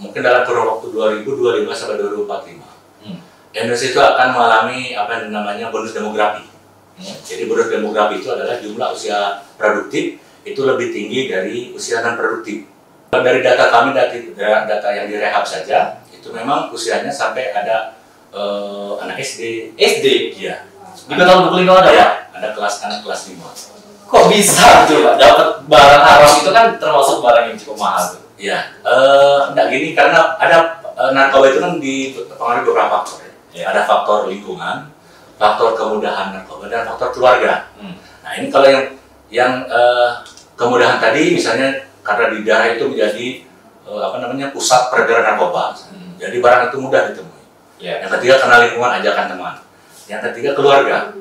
mungkin dalam kurun waktu 2025 sampai 2045. Indonesia itu akan mengalami apa yang namanya bonus demografi. Jadi bonus demografi itu adalah jumlah usia produktif itu lebih tinggi dari usia non produktif. Dari data kami, data yang direhab saja, itu memang usianya sampai ada anak SD. Iya. Di Kota Lubuk Linggau ada, ya, Pak? ada anak kelas 5. Kok bisa tuh, Pak? Dapat barang haram itu kan termasuk barang yang cukup mahal tuh. Iya. Enggak gini, karena ada narkoba itu kan dipengaruhi beberapa faktor. Ya. Ada faktor lingkungan, faktor kemudahan narkoba, dan faktor keluarga. Nah ini kalau yang kemudahan tadi, misalnya karena di daerah itu menjadi pusat peredaran narkoba, jadi barang itu mudah ditemui. Yang ketiga karena lingkungan, ajakan teman. Yang ketiga keluarga.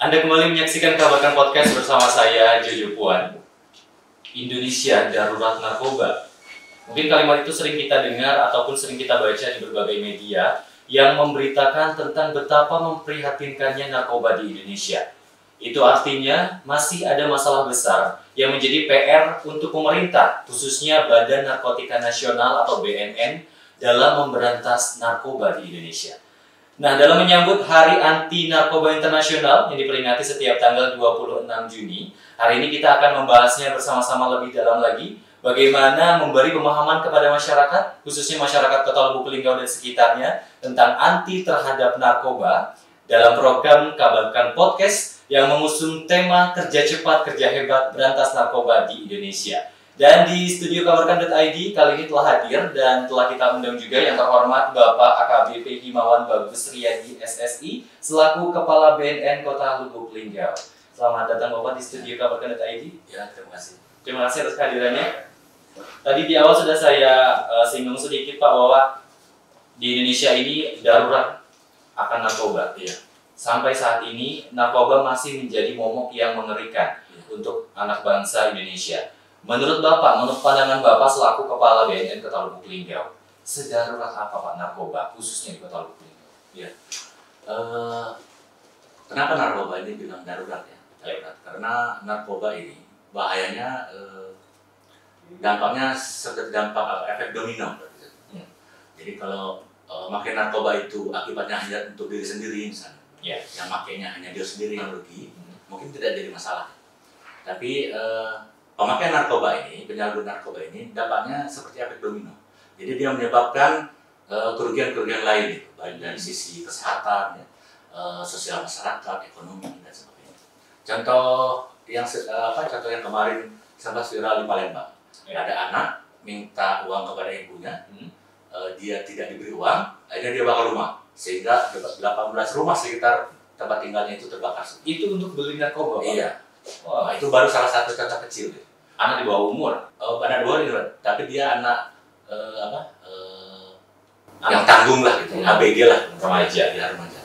Anda kembali menyaksikan Kabarkan Podcast bersama saya Jojo Puan. Indonesia darurat narkoba. Mungkin kalimat itu sering kita dengar ataupun sering kita baca di berbagai media yang memberitakan tentang betapa memprihatinkannya narkoba di Indonesia. Itu artinya masih ada masalah besar yang menjadi PR untuk pemerintah, khususnya Badan Narkotika Nasional atau BNN, dalam memberantas narkoba di Indonesia. Nah, dalam menyambut Hari Anti Narkoba Internasional yang diperingati setiap tanggal 26 Juni, hari ini kita akan membahasnya bersama-sama lebih dalam lagi, bagaimana memberi pemahaman kepada masyarakat, khususnya masyarakat Kota Lubuk Linggau dan sekitarnya, tentang anti terhadap narkoba dalam program Kabarkan Podcast yang mengusung tema Kerja Cepat, Kerja Hebat, Berantas Narkoba di Indonesia. Dan di studio Kabarkan.id kali ini telah hadir dan telah kita undang juga yang terhormat Bapak AKBP Himawan Bagus Riyadi SSI selaku Kepala BNN Kota Lubuk Linggau. Selamat datang Bapak di studio Kabarkan.id. Ya, terima kasih. Terima kasih atas kehadirannya. Tadi di awal sudah saya singgung sedikit Pak bahwa di Indonesia ini darurat akan narkoba. Iya. Sampai saat ini narkoba masih menjadi momok yang mengerikan untuk anak bangsa Indonesia. Menurut Bapak, menurut pandangan Bapak selaku Kepala BNN Kota Lubuk Linggau, sedarurat apa Pak narkoba khususnya di Kota Lubuk Linggau? Iya. Kenapa narkoba ini bilang darurat ya? Darurat. Karena narkoba ini bahayanya dampaknya seperti dampak efek domino. Jadi kalau makin narkoba itu akibatnya hanya untuk diri sendiri misalnya, yang makainya hanya dia sendiri yang rugi, mungkin tidak jadi masalah. Tapi pemakaian narkoba ini, penyalahgunaan narkoba ini dampaknya seperti efek domino. Jadi dia menyebabkan kerugian-kerugian lain, baik dari sisi kesehatan, sosial masyarakat, ekonomi dan sebagainya. Contoh yang kemarin sempat viral di Palembang. Ada anak minta uang kepada ibunya, dia tidak diberi uang, akhirnya dia bakar rumah, sehingga 18 rumah sekitar tempat tinggalnya itu terbakar. Itu untuk beli narkoba? Iya. Wah, itu baru salah satu contoh kecil. Anak di bawah umur? Anak di bawah umur, tapi dia anak yang tanggung lah gitu, ABG lah, remaja. Ya, remaja.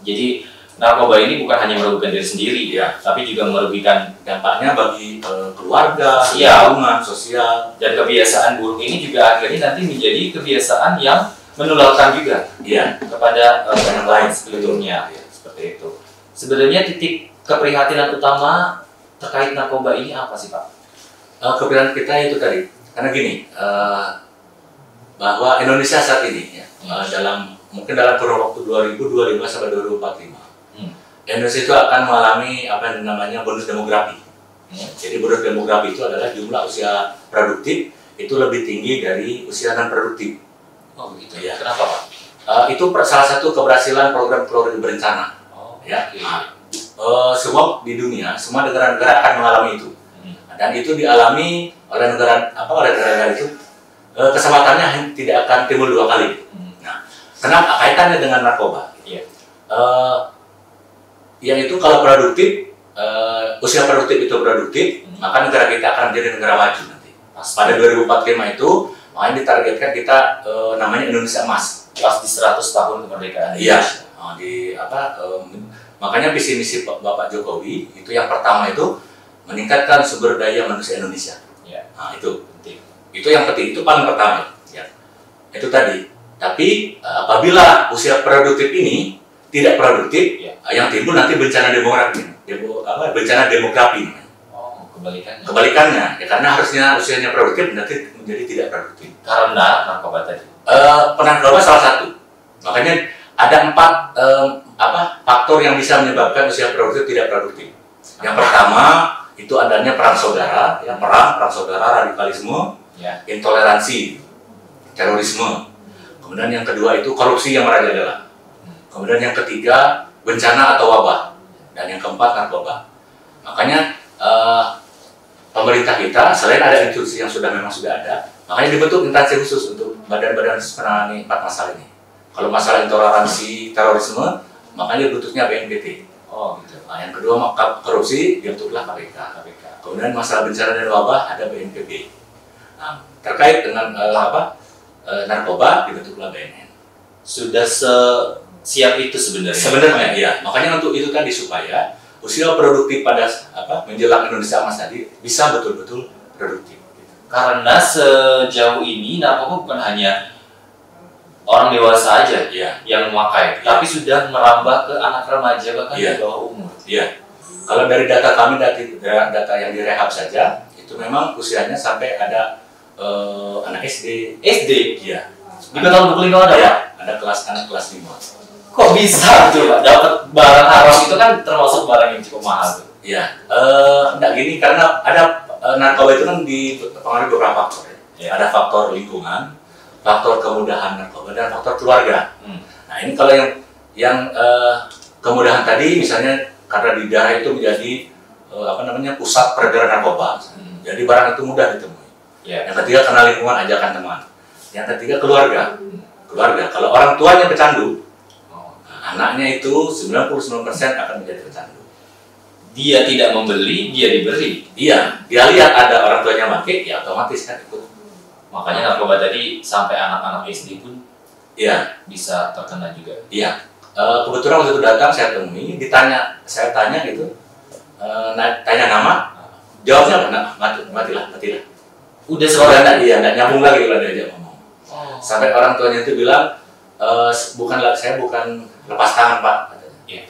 Jadi narkoba ini bukan hanya merugikan diri sendiri, tapi juga merugikan dampaknya bagi keluarga, lingkungan, sosial, dan kebiasaan buruk ini juga akhirnya nanti menjadi kebiasaan yang menularkan juga kepada orang lain sebelumnya. Seperti itu. Sebenarnya titik keprihatinan utama terkait narkoba ini apa sih Pak? Keprihatinan kita itu tadi, karena gini, bahwa Indonesia saat ini mungkin dalam kurun waktu 2025 sampai 2045, Indonesia itu akan mengalami apa yang namanya bonus demografi. Jadi bonus demografi itu adalah jumlah usia produktif itu lebih tinggi dari usia non produktif. Oh begitu ya. Kenapa Pak? Itu salah satu keberhasilan program keluarga berencana. Semua di dunia, semua negara-negara akan mengalami itu. Dan itu dialami oleh negara itu, kesempatannya tidak akan timbul 2 kali. Nah, kenapa kaitannya dengan narkoba? Yang itu kalau produktif, usia produktif itu produktif, maka negara kita akan menjadi negara maju nanti. Pada 2045 itu, makanya ditargetkan kita namanya Indonesia Emas. Pas di 100 tahun kemerdekaan. Iya. Makanya visi misi Bapak Jokowi itu yang pertama itu meningkatkan sumber daya manusia Indonesia. Nah, itu penting. Itu yang penting, itu paling pertama. Itu tadi. Tapi apabila usia produktif ini tidak produktif, Ya. yang timbul nanti bencana bencana demografi. Oh, kebalikannya. Kebalikannya, ya karena harusnya usianya produktif nanti menjadi tidak produktif. Karena narkoba tadi. Penarkoba salah satu. Makanya ada 4 faktor yang bisa menyebabkan usia produktif tidak produktif. Yang pertama itu adanya perang saudara, perang saudara, radikalisme, intoleransi, terorisme. Kemudian yang kedua itu korupsi yang merajalela. Kemudian yang ketiga bencana atau wabah, dan yang keempat narkoba. Makanya pemerintah kita selain ada institusi yang memang sudah ada, makanya dibentuk instansi khusus untuk badan-badan menangani 4 masalah ini. Kalau masalah intoleransi, terorisme, makanya dibentuknya BNPT. Oh, gitu. Nah, yang kedua korupsi dibentuklah KPK. Kemudian masalah bencana dan wabah ada BNPB. Nah, terkait dengan narkoba dibentuklah BNN. Sudah siap itu sebenarnya. Sebenarnya iya. Makanya untuk itu tadi supaya usia produktif pada menjelang Indonesia Emas tadi bisa betul-betul produktif. Karena sejauh ini narkoba bukan hanya orang dewasa aja yang memakai, tapi sudah merambah ke anak remaja bahkan di bawah umur. Iya. Kalau dari data kami, data yang direhab saja, itu memang usianya sampai ada anak SD. SD? Iya. Di Kota Lubuk Linggau ada, Pak? Ada anak kelas 5. Kok bisa tuh, Pak? Dapat barang haram itu kan termasuk barang yang cukup mahal tuh. Iya. Enggak gini, karena ada narkoba itu kan dipengaruhi beberapa faktor. Ada faktor lingkungan, faktor kemudahan narkoba, dan faktor keluarga. Nah ini kalau yang kemudahan tadi misalnya karena di daerah itu menjadi pusat peredaran narkoba, jadi barang itu mudah ditemui. Yang ketiga karena lingkungan, ajakan teman. Yang ketiga keluarga. Kalau orang tuanya pecandu, anaknya itu 99% akan menjadi pecandu. Dia tidak membeli, dia diberi. Iya, dia lihat ada orang tuanya pakai, ya otomatis kan ikut. Makanya narkoba tadi sampai anak-anak SD pun bisa terkena juga. Iya. Kebetulan waktu itu datang saya temui, saya tanya gitu, tanya nama, jawabnya apa? Matilah. Udah seorang nggak nyambung lagi kalau diajak ngomong. Sampai orang tuanya itu bilang, saya bukan lepas tangan Pak,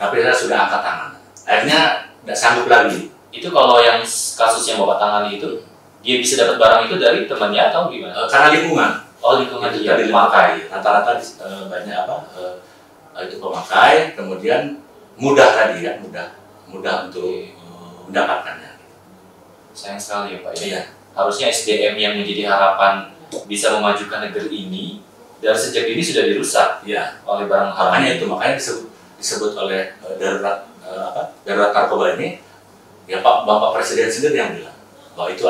tapi saya sudah angkat tangan. Akhirnya nggak sanggup lagi. Itu kalau yang kasus yang Bapak tangani itu, dia bisa dapat barang itu dari temannya atau gimana? Karena lingkungan. Lingkungan dia dipakai. Rata-rata banyak itu pemakai, kemudian mudah tadi kan, mudah untuk mendapatkannya. Sayang sekali ya Pak. Iya. Harusnya SDM yang menjadi harapan bisa memajukan negeri ini dari sejak ini sudah dirusak oleh barang haram. Makanya disebut oleh darurat narkoba ini. Ya Bapak Presiden sendiri yang bilang bahwa itu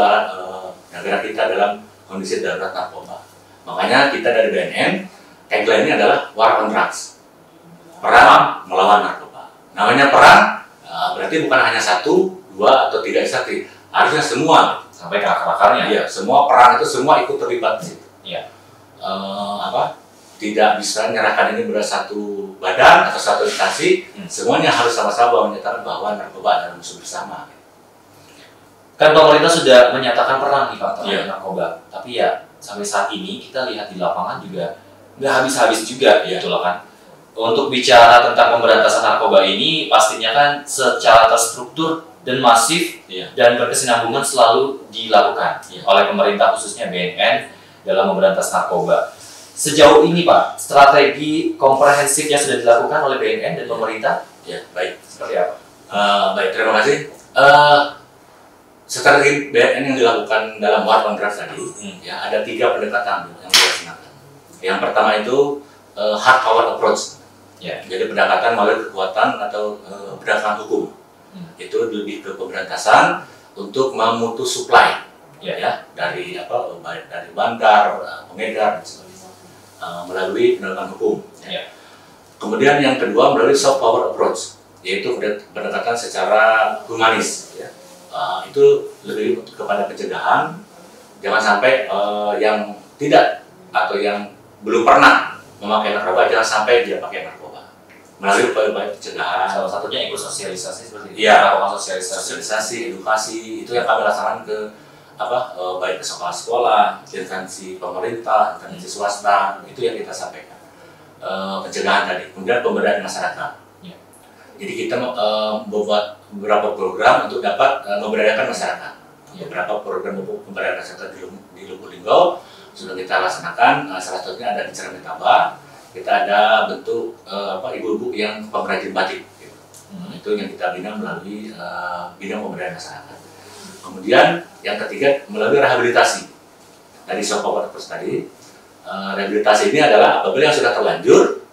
negara kita dalam kondisi darurat narkoba. Makanya kita dari BNN tagline-nya adalah War on Drugs, perang melawan narkoba. Namanya perang berarti bukan hanya 1, 2 atau 3 instansi, harusnya semua sampai ke akar-akarnya. Iya, semua perang itu semua ikut terlibat di situ. Iya. Tidak bisa menyerahkan ini pada satu badan atau satu instansi, semuanya harus sama-sama menyatakan bahwa narkoba adalah musuh bersama. Kan pemerintah sudah menyatakan perang nih Pak terhadap narkoba, tapi ya sampai saat ini kita lihat di lapangan juga nggak habis-habis juga gitu loh kan. Untuk bicara tentang pemberantasan narkoba ini pastinya kan secara terstruktur dan masif dan berkesinambungan selalu dilakukan oleh pemerintah khususnya BNN dalam memberantas narkoba. Sejauh ini Pak, strategi komprehensif yang sudah dilakukan oleh BNN dan pemerintah baik. Seperti apa? Baik, terima kasih. Strategi BNN yang dilakukan dalam War on Drugs tadi, ada 3 pendekatan yang dilaksanakan. Yang pertama itu hard power approach, jadi pendekatan melalui kekuatan atau pendekatan hukum. Itu lebih ke pemberantasan untuk memutus supply, dari baik dari bandar, pengedar, dan sebagainya, melalui pendekatan hukum. Kemudian yang kedua melalui soft power approach, yaitu pendekatan secara humanis. Itu lebih kepada pencegahan, jangan sampai yang tidak atau yang belum pernah memakai narkoba jangan sampai dia pakai narkoba melalui upaya pencegahan. Salah satunya ikut sosialisasi seperti itu. Sosialisasi, edukasi itu yang kami laksanakan ke baik ke sekolah-sekolah, instansi pemerintah, instansi swasta, itu yang kita sampaikan. pencegahan tadi, kemudian pemberdayaan masyarakat. Ya. Jadi kita membuat beberapa program untuk dapat memberdayakan masyarakat. Ya. Beberapa program pemberdayaan masyarakat di Lubuk Linggau sudah kita laksanakan. Salah satunya ada di Ceramitaba. Kita ada bentuk ibu-ibu yang pengrajin batik. Gitu. Itu yang kita bina melalui bidang pemberdayaan masyarakat. Kemudian yang ketiga melalui rehabilitasi. Tadi Sopo terus tadi. Rehabilitasi ini adalah apabila yang sudah terlanjur,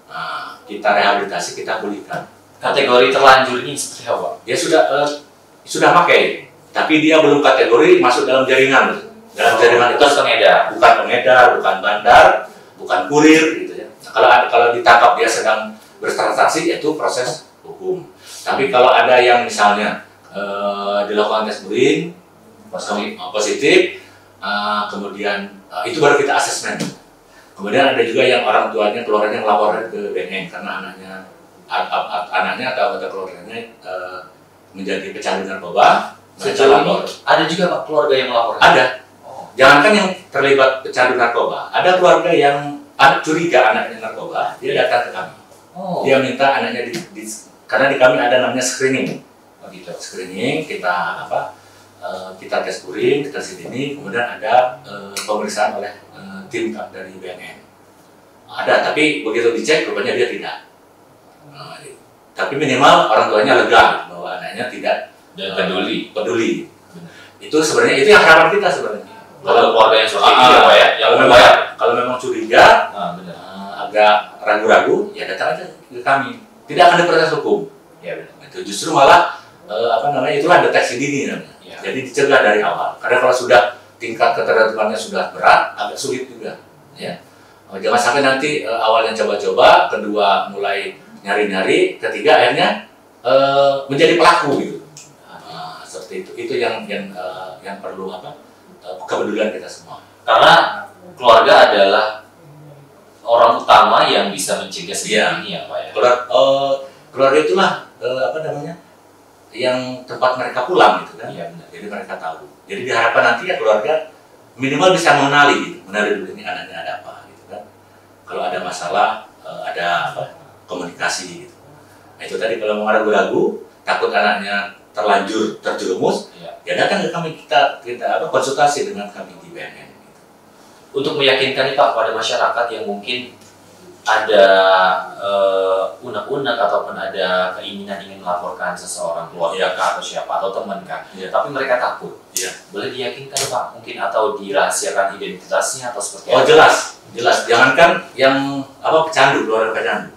kita rehabilitasi, kita pulihkan. Kategori terlanjur ini seperti apa? Dia sudah pakai, tapi dia belum kategori masuk dalam jaringan. Dalam jaringan itu pengedar, bukan pengedar, bukan bandar, bukan kurir, gitu ya. Kalau ditangkap dia sedang bertransaksi, itu proses hukum. Tapi kalau ada yang misalnya dilakukan tes urin positif, kemudian itu baru kita asesmen. Kemudian ada juga yang orang tuanya, keluarganya melaporkan ke BNN karena anaknya atau anggota keluarganya menjadi pecandu narkoba. Ada juga Pak keluarga yang melaporkan? Ada. Jangankan yang terlibat pecandu narkoba, ada keluarga yang curiga anaknya narkoba, dia datang ke kami. Dia minta anaknya karena di kami ada namanya screening. Gitu. Screening kita kita tes urin, kita sini, kemudian ada pemeriksaan oleh tim dari BNN. Ada, tapi begitu dicek rupanya dia tidak. Tapi minimal orang tuanya lega bahwa anaknya tidak peduli. Itu sebenarnya itu yang harapan kita sebenarnya. Kalau keluarga yang seperti ini ya, kalau memang curiga, agak ragu-ragu, ya datang aja ke kami. Tidak akan diproses hukum. Ya benar. Itu justru malah itulah deteksi dini namanya. Ya. Jadi dicegah dari awal. Karena kalau sudah tingkat ketergantungannya sudah berat, agak sulit juga. Ya. Jangan sampai nanti awalnya coba-coba, kedua mulai nyari-nyari, ketiga akhirnya menjadi pelaku gitu. Seperti itu. Itu yang perlu kepedulian kita semua. Karena keluarga adalah orang utama yang bisa mencegah segala ini ya Pak ya. Keluarga itulah yang tempat mereka pulang gitu kan. Iya, benar. Jadi mereka tahu. Jadi diharapkan nanti ya keluarga minimal bisa mengenali dulu ini anaknya ada apa gitu kan. Kalau ada masalah, ada komunikasi gitu. Nah itu tadi kalau mau ragu-ragu, takut anaknya terlanjur terjerumus, ya datang ke kami, kita konsultasi dengan kami di BNN. Gitu. Untuk meyakinkan nih Pak pada masyarakat yang mungkin ada unek-unek ataupun ada keinginan ingin melaporkan seseorang keluarga atau siapa atau teman tapi mereka takut. Boleh diyakinkan Pak mungkin atau dirahasiakan identitasnya atau seperti apa? Jelas. Jangankan yang pecandu, keluarga pecandu.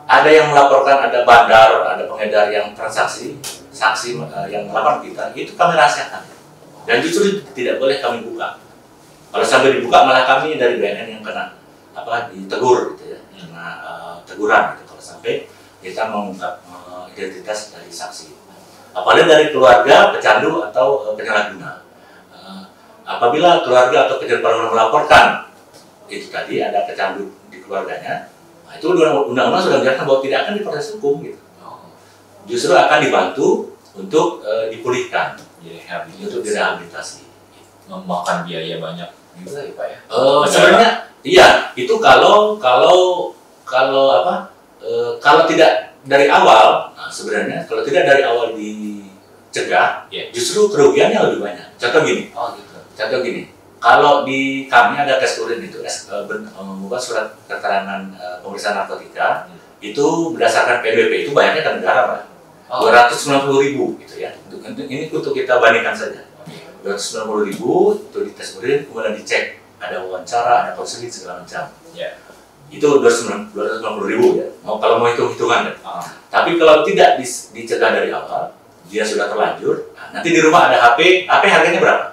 Ada yang melaporkan, ada bandar, ada pengedar yang transaksi, saksi yang melapor kita, itu kami rahasiakan. Dan justru tidak boleh kami buka. Kalau sampai dibuka malah kami dari BNN yang kena ditegur gitu ya. Teguran gitu kalau sampai kita mengungkap identitas dari saksi. Apalagi dari keluarga pecandu atau penyalahguna. Apabila keluarga atau penyalahguna melaporkan itu tadi ada pecandu di keluarganya, itu undang-undang sudah menjelaskan bahwa tidak akan diproses hukum gitu. Justru akan dibantu untuk dipulihkan, untuk direhabilitasi. Memakan biaya banyak juga ya Pak ya. Sebenarnya iya, itu kalau tidak dari awal, sebenarnya kalau tidak dari awal dicegah, justru kerugiannya lebih banyak. Contoh gini, kalau di kami ada tes urin itu, membuat surat keterangan pemeriksaan narkotika, itu berdasarkan PBB itu bayarnya ke negara Pak. 290.000 gitu ya. Ini untuk kita bandingkan saja. 290.000 itu di tes urin, kemudian dicek, ada wawancara, ada konseling segala macam. Itu 290.000 ya. Kalau mau hitung-hitungan deh. Tapi kalau tidak dicegah dari awal, dia sudah terlanjur. Nanti di rumah ada HP harganya berapa?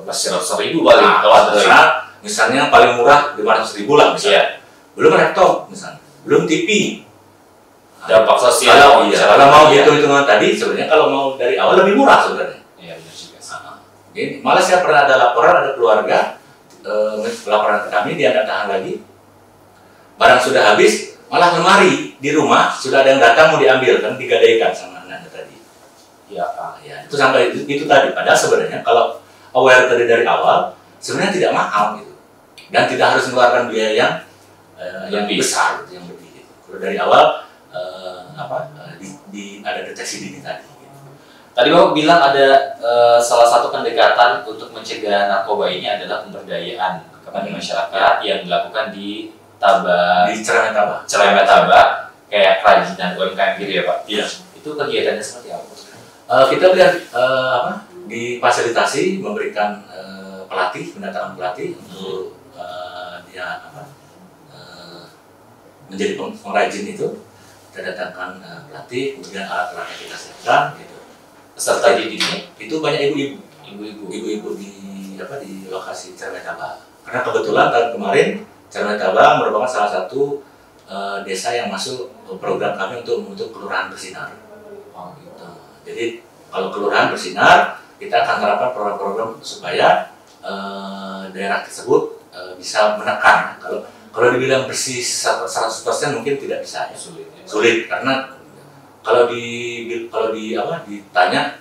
100.000 paling. Misalnya paling murah 500.000 lah misalnya. Belum laptop misalnya, belum TV. Dampak sosial. Kalau mau hitung-hitungan tadi, sebenarnya kalau mau dari awal lebih murah sebenarnya. Iya benar juga. Jadi malah saya pernah ada laporan, ada keluarga laporan ke kami, dia nggak tahan lagi. Barang sudah habis, malah lemari di rumah sudah ada yang datang mau diambil, kan digadaikan sama anaknya tadi. Ya, itu sampai itu tadi. Padahal sebenarnya kalau aware tadi dari awal, sebenarnya tidak mahal gitu, dan tidak harus mengeluarkan biaya yang yang besar, yang lebih. Gitu. Kalau dari awal ada deteksi dini tadi. Gitu. Tadi Bapak bilang ada salah satu pendekatan untuk mencegah narkoba ini adalah pemberdayaan kepada masyarakat yang dilakukan di Ceremet Taba, kayak kerajinan UMKM gitu ya Pak? Iya. Itu kegiatannya seperti apa? Kita lihat difasilitasi memberikan pendataan pelatih untuk dia menjadi pengrajin itu. Kita datangkan pelatih, kemudian alat-alat yang kita siapkan, gitu. Peserta didiknya itu banyak ibu-ibu di lokasi Ceremet Taba. Karena kebetulan tahun kemarin Ceremet Taba merupakan salah satu desa yang masuk program kami untuk membentuk kelurahan bersinar. Gitu. Jadi kalau kelurahan bersinar, kita akan terapkan program-program supaya daerah tersebut bisa menekan. Kalau dibilang bersih 100% mungkin tidak bisa, ya. Sulit karena kalau ditanya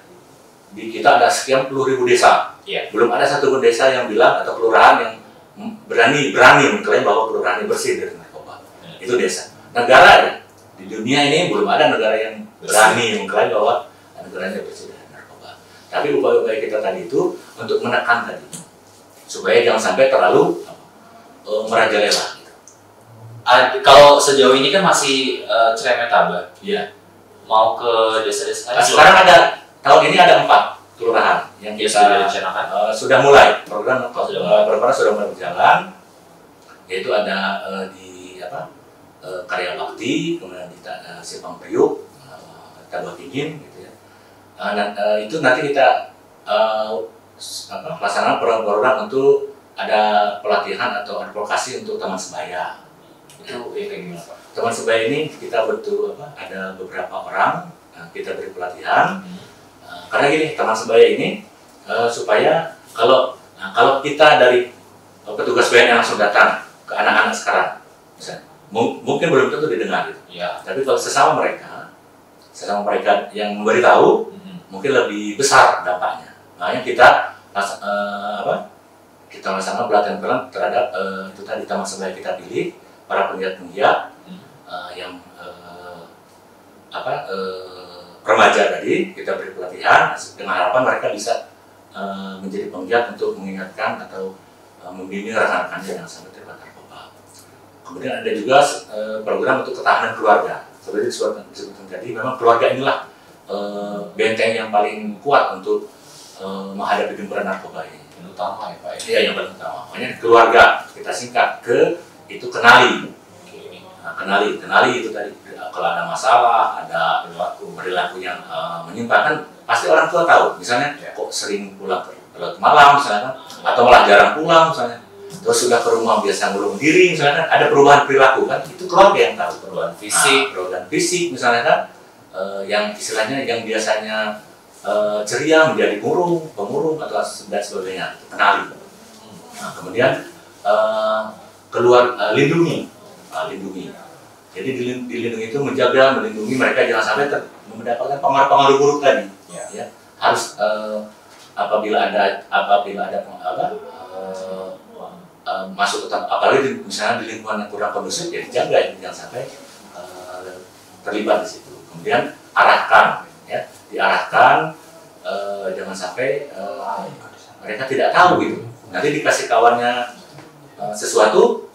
di kita ada sekian puluh ribu desa, ya. Belum ada satupun desa yang bilang atau kelurahan yang berani mengklaim bahwa kelurahan ini bersih dari narkoba. Itu desa. Negara ya, di dunia ini belum ada negara yang berani mengklaim bahwa negaranya bersih dari narkoba. Tapi upaya-upaya kita tadi itu untuk menekan tadi supaya jangan sampai terlalu merajalela. Kalau sejauh ini kan masih Ceremet Taba. Iya. Mau ke desa-desa lain. Sekarang tahun ini ada 4 kelurahan yang kita sudah rencanakan. Sudah mulai program sudah mulai berjalan. Yaitu ada di Karya Bakti, kemudian di Simpang Priuk, Taba Tingin, gitu ya. Itu nanti kita laksanakan program untuk ada pelatihan atau advokasi untuk teman sebaya. Itu kayak gimana Pak? Teman sebaya ini kita ada beberapa orang kita beri pelatihan. Karena gini, teman sebaya ini supaya kalau kita dari petugas BNN langsung datang ke anak-anak sekarang, misalnya, mungkin belum tentu didengar gitu. Ya. Tapi kalau sesama mereka yang memberitahu, mungkin lebih besar dampaknya. Makanya kita laksanakan pelatihan terhadap itu tadi teman sebaya kita pilih, para penggiat-penggiat yang remaja tadi kita beri pelatihan dengan harapan mereka bisa menjadi penggiat untuk mengingatkan atau membimbing rekan-rekannya yang sampai terlibat narkoba. Kemudian ada juga program untuk ketahanan keluarga. Seperti disebutkan tadi, memang keluarga inilah benteng yang paling kuat untuk menghadapi gempuran narkoba ini. Yang utama ya Pak? Iya, yang paling utama. Makanya keluarga kita singkat itu kenali. Kenali itu tadi. Kalau ada masalah, ada perilaku yang menyimpang, kan pasti orang tua tahu. Misalnya kok sering pulang larut malam misalnya kan, atau malah jarang pulang misalnya. Terus sudah ke rumah biasa ngurung diri misalnya kan, ada perubahan perilaku kan, itu keluarga yang tahu. Perubahan fisik misalnya kan, yang istilahnya yang biasanya ceria menjadi pemurung atau dan sebagainya, kenali. Nah, kemudian lindungi. Jadi dilindungi itu melindungi mereka jangan sampai mendapatkan pengaruh-pengaruh buruk tadi. Ya. Harus apabila ada masuk ke apalagi misalnya di lingkungan yang kurang kondusif ya dijaga, jangan sampai terlibat di situ. Kemudian diarahkan jangan sampai mereka tidak tahu gitu. Nanti dikasih kawannya sesuatu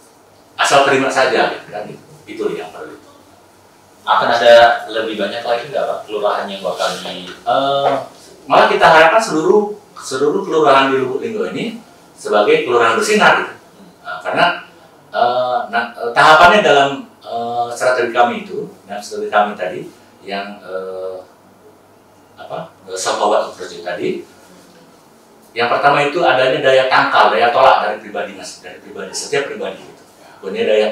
asal terima saja gitu, kan gitu. Itu yang perlu. Akan ada lebih banyak lagi nggak Pak kelurahan yang bakal malah kita harapkan seluruh kelurahan di Lubuk Linggau ini sebagai kelurahan bersinar gitu. Karena tahapannya dalam strategi kami itu, dan strategi kami tadi yang self-aware approach tadi. Yang pertama itu adanya daya tangkal, daya tolak dari pribadi setiap pribadi gitu. Punya daya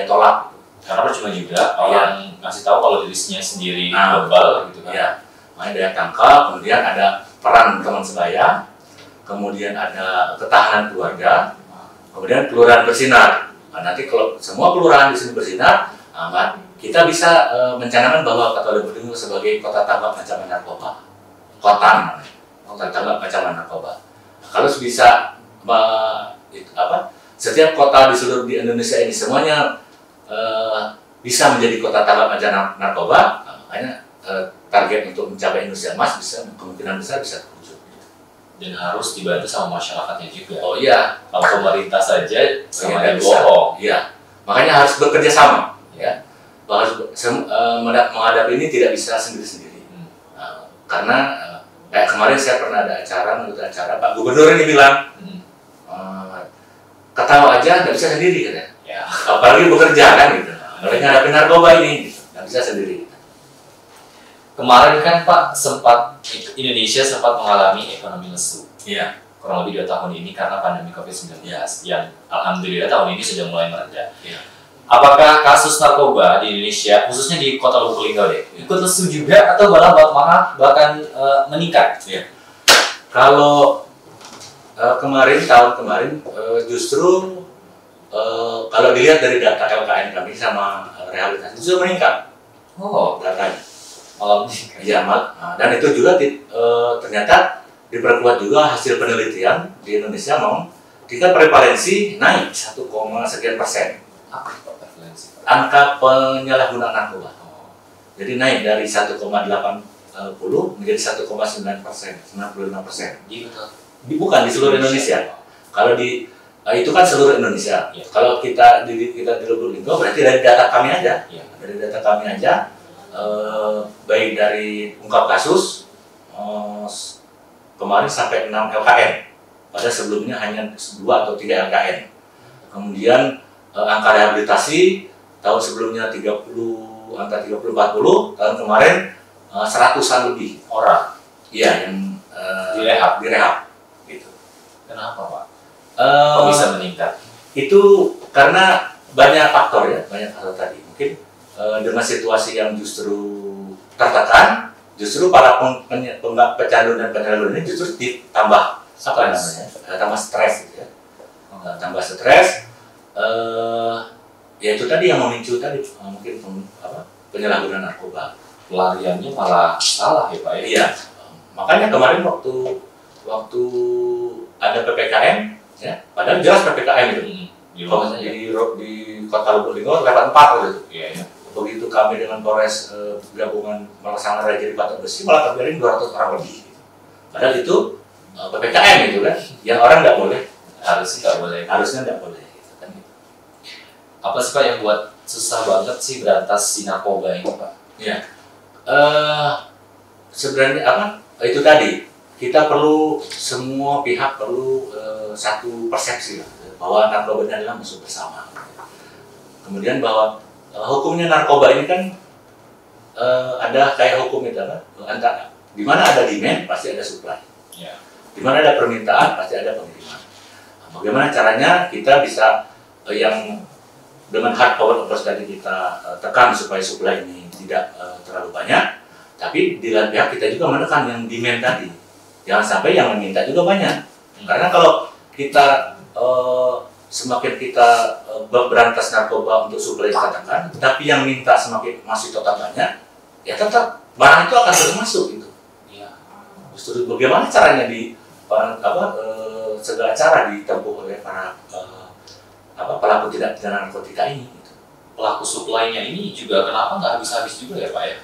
tolak. Karena percuma juga orang ngasih tahu kalau dirinya sendiri global gitu kan. Iya. Makanya daya tangkal, kemudian ada peran teman sebaya, kemudian ada ketahanan keluarga, kemudian kelurahan bersinar. Nah, nanti kalau semua kelurahan di sini bersinar, kita bisa mencanangkan bahwa Kota Lubuk Linggau sebagai kota tanpa ancaman narkoba. Kota tanpa ancaman narkoba. Kalau bisa setiap kota di seluruh di Indonesia ini semuanya bisa menjadi kota tanpa ancaman narkoba, makanya target untuk mencapai Indonesia Emas kemungkinan besar bisa terwujud. Dan harus dibantu sama masyarakatnya juga. Oh iya, kalau pemerintah saja sama yang bisa. bohong. Iya, makanya harus bekerja sama, ya. Menghadapi ini tidak bisa sendiri-sendiri. Karena kayak kemarin saya pernah ada acara, Pak Gubernur ini bilang, ketawa aja nggak bisa sendiri katanya. Ya. Apalagi bekerja kan gitu. Apalagi ngadapin narkoba ini, gitu. Nggak bisa sendiri. Kemarin kan Pak Indonesia sempat mengalami ekonomi lesu. Iya. Kurang lebih 2 tahun ini karena pandemi COVID-19 yang alhamdulillah tahun ini sudah mulai mereda. Iya. Apakah kasus narkoba di Indonesia, khususnya di Kota Lubuk Linggau ikut lesu juga atau bahkan meningkat? Iya. Kalau tahun kemarin justru kalau dilihat dari data LKN kami sama rehabilitasi justru meningkat. Oh, datanya. Iya, dan itu juga ternyata diperkuat juga hasil penelitian di Indonesia tingkat prevalensi naik 1,sekian%. Apa itu prevalensi? Angka penyalahgunaan narkoba. Jadi naik dari 1,80 menjadi 1,9%, 95%. Bukan di seluruh Indonesia. Kalau itu kan seluruh Indonesia. Ya. Kalau kita di Lubuk Linggau berarti dari data kami aja. Ya. Dari data kami aja, baik dari ungkap kasus kemarin sampai 6 LKN. Pada sebelumnya hanya 2 atau 3 LKN. Kemudian angka rehabilitasi tahun sebelumnya angka 30-40, tahun kemarin 100-an lebih orang. Iya, yang direhab. Gitu. Kenapa Pak? Kok bisa meningkat? Itu karena banyak faktor tadi. Mungkin dengan situasi yang justru tertekan, justru para pecandu dan penyalahguna ini justru ditambah tambah stres, gitu ya. Tambah stres. Ya itu tadi yang memicu tadi mungkin penyalahgunaan narkoba. Pelariannya malah salah ya Pak ya? Iya. Makanya kemarin waktu ada PPKM, ya, padahal jelas PPKM itu. Di Kota Lubuk Linggau level 4 gitu. Iya. Begitu kami dengan Polres gabungan Melaksana Raja di Batok Besi malah terjadi 200 orang lebih. Gitu. Padahal itu PPKM gitu kan, yang orang nggak boleh. Harusnya nggak boleh. Apa sih Pak yang buat susah banget sih berantas si narkoba ini Pak? Ya, sebenarnya itu tadi kita perlu semua pihak perlu satu persepsi bahwa narkoba ini adalah musuh bersama. Kemudian bahwa hukumnya narkoba ini kan ada kayak hukum itu antara di mana ada demand pasti ada supply. Ya. Di mana ada permintaan pasti ada pengiriman. Bagaimana caranya kita bisa yang dengan hard power approach tadi kita tekan supaya supply ini tidak terlalu banyak, tapi di lain pihak kita juga menekan yang demand tadi. Jangan sampai yang meminta juga banyak. Karena kalau kita semakin kita berantas narkoba untuk supply kita tekan, tapi yang minta semakin masih tetap banyak, ya tetap barang itu akan terus masuk gitu. Ya. Justru bagaimana caranya segala cara ditempuh oleh para pelaku tindak pidana narkotika ini. Gitu. Pelaku supply-nya ini juga kenapa nggak habis-habis juga ya Pak ya?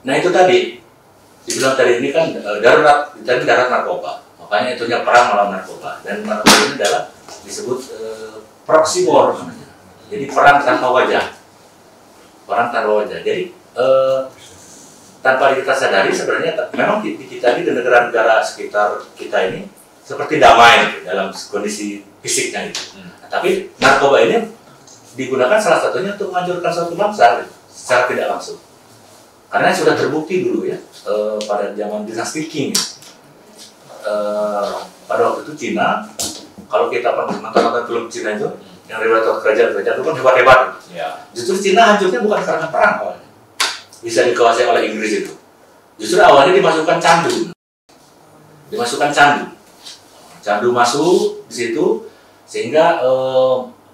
Nah itu tadi, dibilang tadi ini kan darurat narkoba, makanya itunya perang melawan narkoba. Dan narkoba ini adalah disebut proxy war namanya. Jadi perang tanpa wajah. Jadi tanpa kita sadari sebenarnya memang di kita ini di negara-negara sekitar kita ini seperti damai gitu, dalam kondisi fisiknya gitu. Tapi narkoba ini digunakan salah satunya untuk menghancurkan suatu bangsa secara tidak langsung. Karena sudah terbukti dulu ya pada zaman dinasti Qing. Pada waktu itu Cina, kalau kita pernah nonton film Cina itu, yang riwayat kerajaan-kerajaan itu kan hebat-hebat. Ya. Justru Cina hancurnya bukan karena perang awalnya. Bisa dikuasai oleh Inggris itu. Justru awalnya dimasukkan candu. Candu masuk di situ sehingga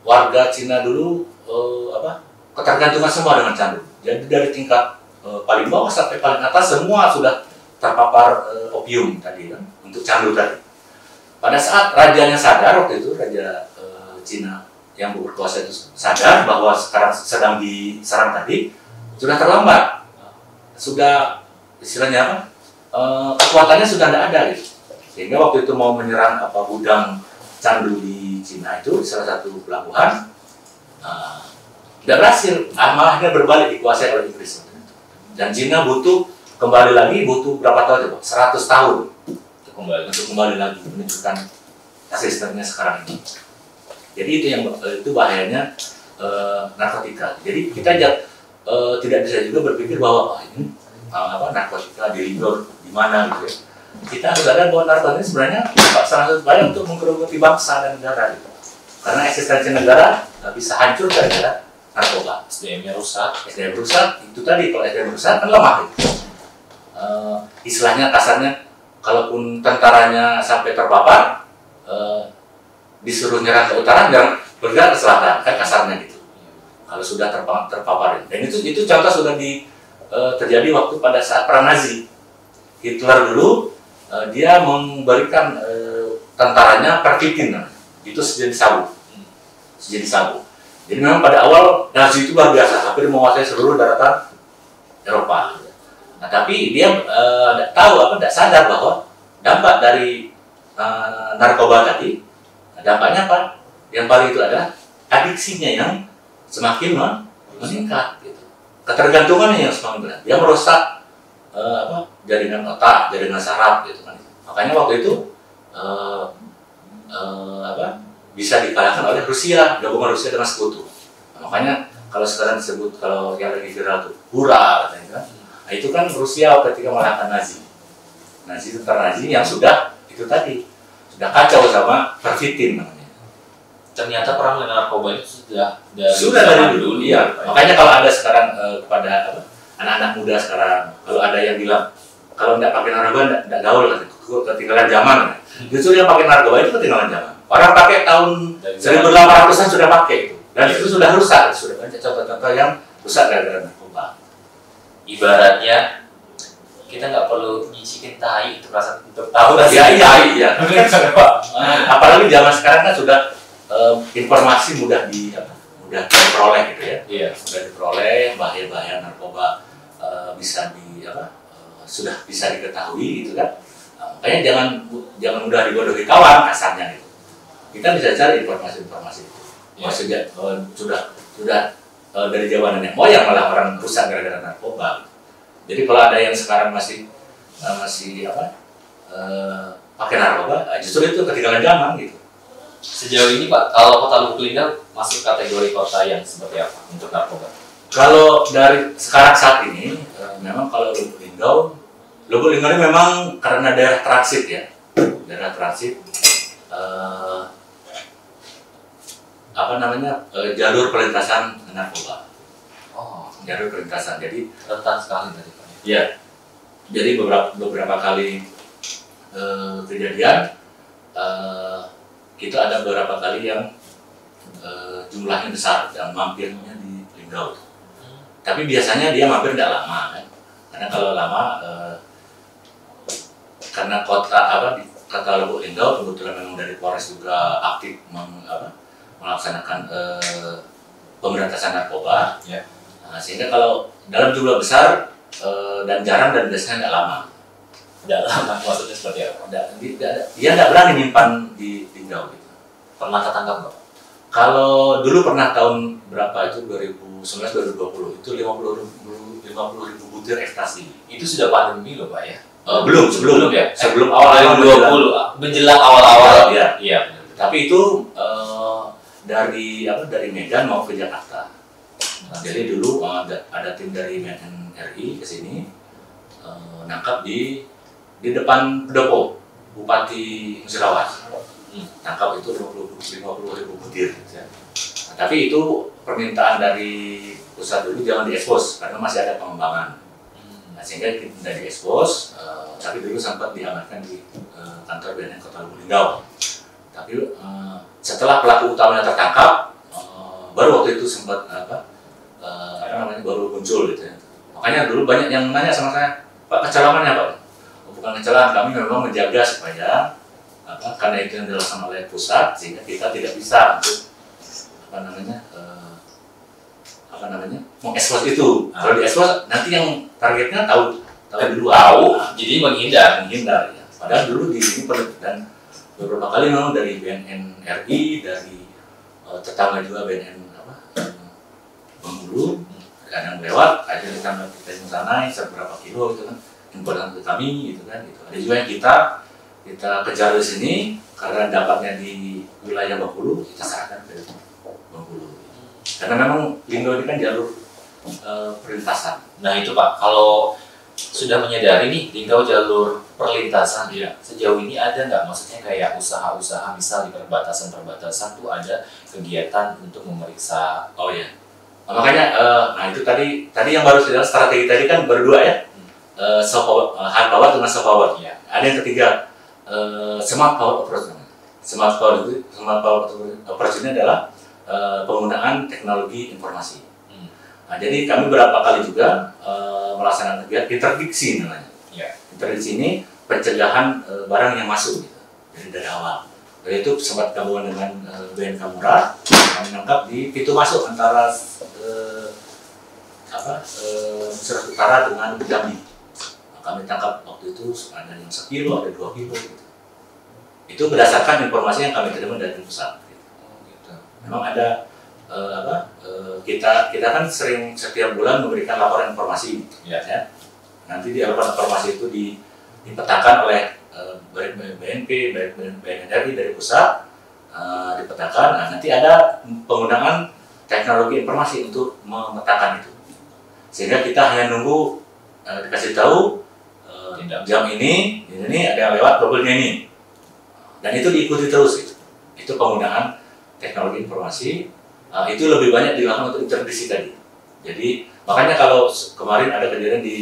warga Cina dulu ketergantungan semua dengan candu. Jadi dari tingkat paling bawah sampai paling atas semua sudah terpapar opium tadi kan untuk candu tadi. Pada saat rajanya sadar waktu itu Raja Cina yang berkuasa itu sadar bahwa sekarang sedang diserang tadi, sudah terlambat, sudah istilahnya apa? Kekuatannya sudah tidak ada gitu. Sehingga waktu itu mau menyerang gudang candu di Cina itu, salah satu pelabuhan, tidak berhasil, malah dia berbalik dikuasai oleh Inggris. Dan Cina kembali lagi butuh berapa tahun coba? 100 tahun untuk kembali lagi menunjukkan asistennya sekarang ini. Jadi itu bahayanya narkotika. Jadi kita tidak bisa juga berpikir bahwa ini narkotika dilindur di mana gitu ya. Kita harus sadar bahwa narkotika sebenarnya salah satu upaya untuk menggerogoti bangsa dan negara gitu. Karena eksistensi negara nggak bisa hancur gara-gara narkoba. SDM-nya rusak. Itu tadi, kalau SDM rusak kan lemah gitu. Istilahnya kasarnya, kalaupun tentaranya sampai terpapar, disuruh nyerang ke utara dan bergerak ke selatan, kan kasarnya gitu. Kalau sudah terpapar. Dan itu contoh sudah terjadi waktu pada saat perang Nazi. Hitler dulu dia memberikan tentaranya pervitin, itu sejenis sabu. Jadi memang pada awal Nazi itu luar biasa, hampir menguasai seluruh daratan Eropa. Nah, tapi dia tidak sadar bahwa dampak dari narkoba tadi, dampaknya apa? Yang paling itu adalah adiksinya yang semakin meningkat. Gitu. Ketergantungannya yang semakin berat. Dia merusak jaringan otak, jaringan saraf, gitu kan. Makanya waktu itu bisa dikalahkan oleh Rusia, gabungan Rusia dengan Sekutu. Nah, makanya kalau sekarang disebut, kalau yang lagi viral tuh hura katanya kan. Nah, itu kan Rusia ketika mengalahkan Nazi, tentara Nazi yang sudah kacau sama pervitin namanya. Ternyata perang dengan narkoba itu sudah dari dulu. Iya. Makanya kalau ada sekarang kepada anak-anak muda sekarang, kalau ada yang bilang kalau tidak pakai narkoba tidak gaul, ketinggalan zaman. Justru yang pakai narkoba itu ketinggalan zaman. Orang pakai tahun 1800-an sudah pakai itu. Dan itu sudah rusak, sudah banyak contoh-contoh yang rusak gara-gara narkoba. Ibaratnya kita nggak perlu nyicipin tahi untuk rasa untuk tahu rasa. Iya. Apalagi zaman sekarang kan sudah informasi mudah diperoleh gitu ya. Iya. Mudah diperoleh, bahaya-bahaya narkoba sudah bisa diketahui gitu kan. Makanya jangan mudah dibodohi kawan kasarnya gitu. Kita bisa cari informasi-informasi itu. Maksudnya sudah dari zaman nenek moyang malah orang rusak gara-gara narkoba. Jadi kalau ada yang sekarang masih pakai narkoba, justru itu ketinggalan zaman gitu. Sejauh ini Pak, kalau Kota Lubuk Linggau masuk kategori kota yang seperti apa untuk narkoba? Kalau dari sekarang saat ini, memang kalau Lubuk Linggau ini memang karena daerah transit ya, jalur perlintasan narkoba. Jalur perlintasan, jadi rentan sekali tadi Pak. Iya, jadi beberapa kali kejadian, kita ada beberapa kali yang jumlahnya besar dan mampirnya di Linggau. Tapi biasanya dia mampir tidak lama kan, karena kalau lama karena kota Lubuk Linggau kebetulan memang dari Polres juga aktif melaksanakan pemberantasan narkoba, nah, sehingga kalau dalam jumlah besar dan jarang dan biasanya tidak lama. Tidak lama maksudnya seperti apa? Dia tidak berani nyimpan di Linggau gitu. Pernah ketangkap nggak? Kalau dulu pernah tahun berapa itu 2019-2020 itu 50.000 butir ekstasi. Itu sudah pandemi loh Pak ya? Sebelum ya? Sebelum awal 2020 menjelang awal-awal. Iya. Tapi itu dari Medan mau ke Jakarta. Jadi dulu ada tim dari Medan RI ke sini nangkap di depan pendopo Bupati Musirawas. Tangkap itu 50.000 butir. Ya. Nah, tapi itu permintaan dari pusat dulu jangan diekspos karena masih ada pengembangan. Nah, sehingga tidak diekspos, tapi dulu sempat diamankan di kantor BNN Kota Lubuk Linggau. Tapi setelah pelaku utamanya tertangkap, baru waktu itu sempat baru muncul gitu ya. Makanya dulu banyak yang nanya sama saya, Pak, kecelakannya Pak? Bukan kecelakaan, kami memang menjaga supaya karena itu yang dilaksanakan oleh pusat sehingga kita tidak bisa untuk mengekspos itu. Kalau diekspos nanti yang targetnya tahu dulu. Jadi menghindar ya. Padahal dulu di sini dan beberapa kali memang dari BNN RI, dari tetangga juga BNN Bengkulu, kadang lewat, ada kita yang sana seberapa kilo gitu kan, imporan ke kami gitu kan. Gitu. Ada juga yang kita kejar di sini karena dapatnya di wilayah Bengkulu, kita serahkan ke Bengkulu. Karena memang Linggo ini kan jalur perlintasan. Nah itu Pak, kalau sudah menyadari nih Linggo jalur perlintasan, ya. Sejauh ini ada nggak maksudnya kayak usaha-usaha misal di perbatasan-perbatasan tuh ada kegiatan untuk memeriksa? Oh ya, makanya nah itu tadi yang baru sudah strategi tadi kan berdua ya, hard power dengan soft power. Ya. Ada yang ketiga smart power approach. Smart power approach ini adalah penggunaan teknologi informasi. Nah, jadi kami beberapa kali juga melaksanakan kegiatan interdiksi namanya. Ya. Interdiksi ini pencegahan barang yang masuk gitu. Jadi dari awal. Jadi itu sempat gabungan dengan BNK Murah, kami menangkap di pintu masuk antara Surat Utara dengan Jambi. Nah, kami tangkap waktu itu ada yang 1 kilo, ada 2 kilo gitu. Itu berdasarkan informasi yang kami terima dari pusat. Gitu. Memang ada kita kan sering setiap bulan memberikan laporan informasi, ya. Nanti di laporan informasi itu dipetakan oleh baik BNP, baik BNRI dari pusat, dipetakan. Nah, nanti ada penggunaan teknologi informasi untuk memetakan itu, sehingga kita hanya nunggu dikasih tahu jam ini ada yang lewat probelnya ini, dan itu diikuti terus gitu. Itu penggunaan teknologi informasi. Itu lebih banyak dilakukan untuk interdiksi tadi. Jadi makanya kalau kemarin ada kejadian di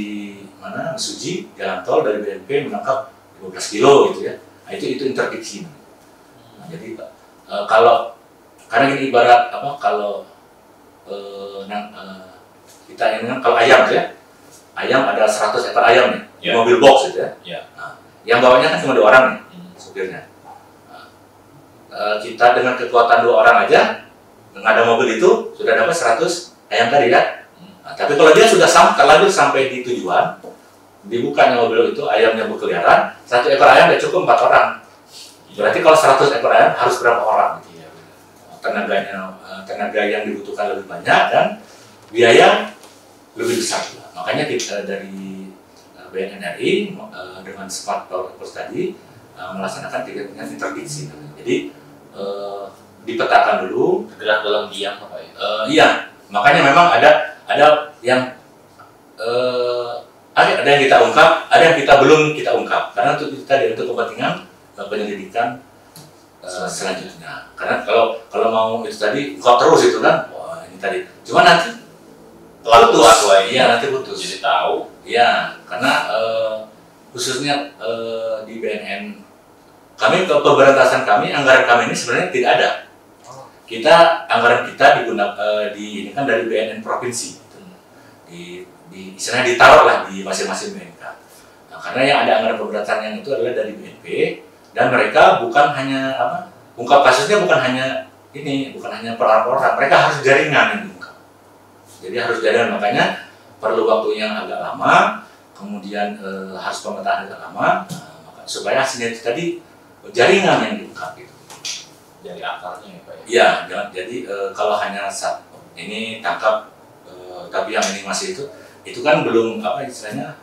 mana Mesuji, jalan tol dari BNP menangkap 15 kilo gitu ya. Nah, itu interdiksi. Nah, jadi kalau karena ini ibarat kalau kita ini kan kalau ayam ya, ayam ada 100 ekor ayam nih, di mobil box gitu ya. Nah, yang bawanya kan cuma 2 orang nih, supirnya. Nah, kita dengan kekuatan 2 orang aja, nggak ada mobil itu sudah dapat 100 ayam tadi ya. Nah, tapi kalau dia sudah terlanjur sampai di tujuan, dibukanya mobil itu, ayamnya berkeliaran, 1 ekor ayam udah cukup 4 orang. Berarti kalau 100 ekor ayam harus berapa orang? Gitu ya. Tenaga yang dibutuhkan lebih banyak dan biaya lebih besar. Makanya kita dari BNRI dengan smart power approach tadi melaksanakan kegiatan interdiksi. Jadi dipetakan dulu, bergerak dalam diam apa ya? Iya, makanya memang ada yang ada yang kita ungkap, ada yang kita belum kita ungkap, karena untuk kepentingan penyelidikan selanjutnya. Karena kalau mau itu tadi ungkap terus itu kan, wah ini tadi. Cuma nanti putus, iya nanti putus. Jadi tahu. Iya, karena khususnya di BNN kami pemberantasan kami, anggaran kami ini sebenarnya tidak ada. Anggaran kita digunakan ini kan dari BNN provinsi, istilahnya ditaruh lah di masing-masing BNK. Nah, karena yang ada anggaran pemberantasan yang itu adalah dari BNP, dan mereka bukan hanya ungkap kasusnya bukan hanya per orang, mereka harus jaringan yang diungkap. Jadi harus jaringan, makanya perlu waktu yang agak lama, kemudian harus pemetaan agak lama, supaya hasilnya itu tadi jaringan yang diungkap gitu. Dari akarnya ya Pak ya? Iya, jadi kalau hanya ini tangkap, tapi yang ini masih itu kan belum istilahnya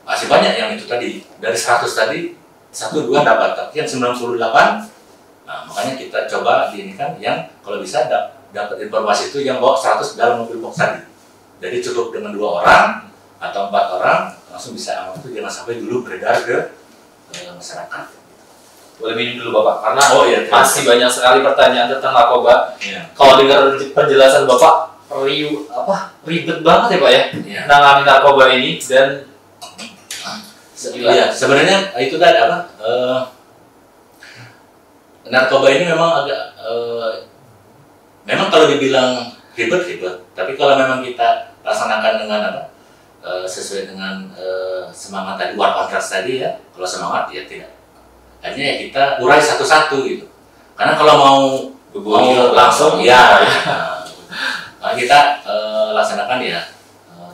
masih banyak yang itu tadi, dari 100 tadi 1-2 dapat, tapi yang 98, nah makanya kita coba diinikan yang kalau bisa dapat informasi itu yang bawa 100 dalam mobil box tadi. Jadi cukup dengan 2 orang atau 4 orang langsung bisa aman, itu jangan sampai dulu beredar ke masyarakat. Boleh minum dulu Bapak, karena masih banyak sekali pertanyaan tentang narkoba. Ya. Kalau dengar penjelasan Bapak, ribet banget ya Pak ya, nangani narkoba ini. Dan sebenarnya itu tadi narkoba ini memang agak memang kalau dibilang ribet, tapi kalau memang kita laksanakan dengan sesuai dengan semangat tadi, war on drugs tadi ya, kalau semangat ya tidak. Hanya ya kita urai satu-satu gitu. Karena kalau mau mau langsung ya. Nah, kita laksanakan ya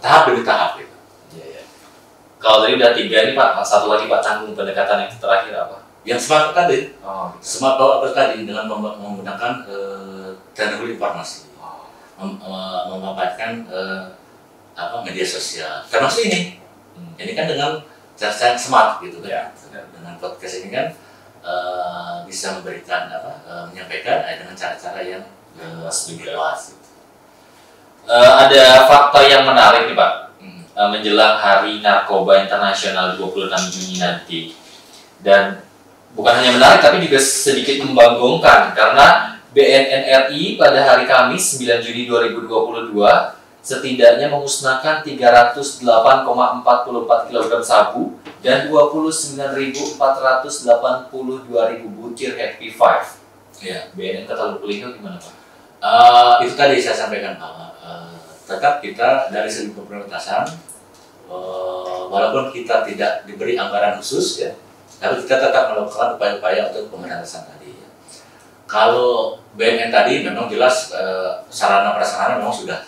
tahap demi tahap gitu. Ya. Kalau tadi udah 3 nih Pak, satu lagi Pak, tanggung pendekatan yang terakhir apa? Yang smart tadi, Gitu. smart power tadi dengan menggunakan teknologi informasi, memanfaatkan media sosial, termasuk ini. Ini kan dengan cara smart gitu kan. Ya. Dengan podcast ini kan bisa memberikan menyampaikan dengan cara-cara yang lebih luas. Gitu. Ada fakta yang menarik nih Pak, menjelang Hari Narkoba Internasional 26 Juni nanti, dan bukan hanya menarik tapi juga sedikit membanggakan karena BNN RI pada hari Kamis 9 Juni 2022 setidaknya memusnahkan 308,44 kg sabu dan 29.482.000 butir Happy Five. Ya. BNN Kota Lubuk gimana Pak? Itu tadi saya sampaikan bahwa tetap kita dari segi pemberantasan, walaupun kita tidak diberi anggaran khusus ya, tapi kita tetap melakukan upaya-upaya untuk pemberantasan tadi. Ya. Kalau BNN tadi memang jelas sarana prasarana memang sudah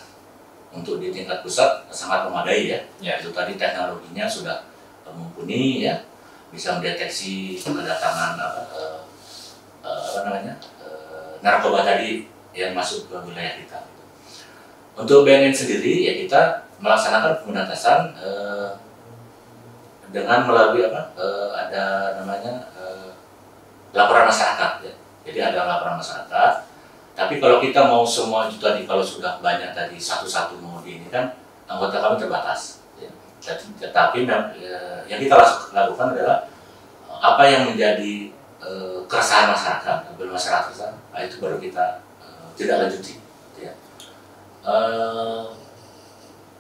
untuk di tingkat pusat sangat memadai ya. Itu tadi teknologinya sudah mumpuni ya, bisa mendeteksi kedatangan narkoba tadi yang masuk ke wilayah kita. Untuk BNN sendiri ya kita melaksanakan pemberantasan dengan melalui ada namanya laporan masyarakat ya. Jadi ada laporan masyarakat. Tapi kalau kita mau semua itu tadi, kalau sudah banyak tadi satu-satu mau di ini kan anggota kami terbatas. Ya. Tetapi yang kita lakukan adalah apa yang menjadi keresahan masyarakat, bermasyarakat itu baru kita tidak lanjuti. Ya.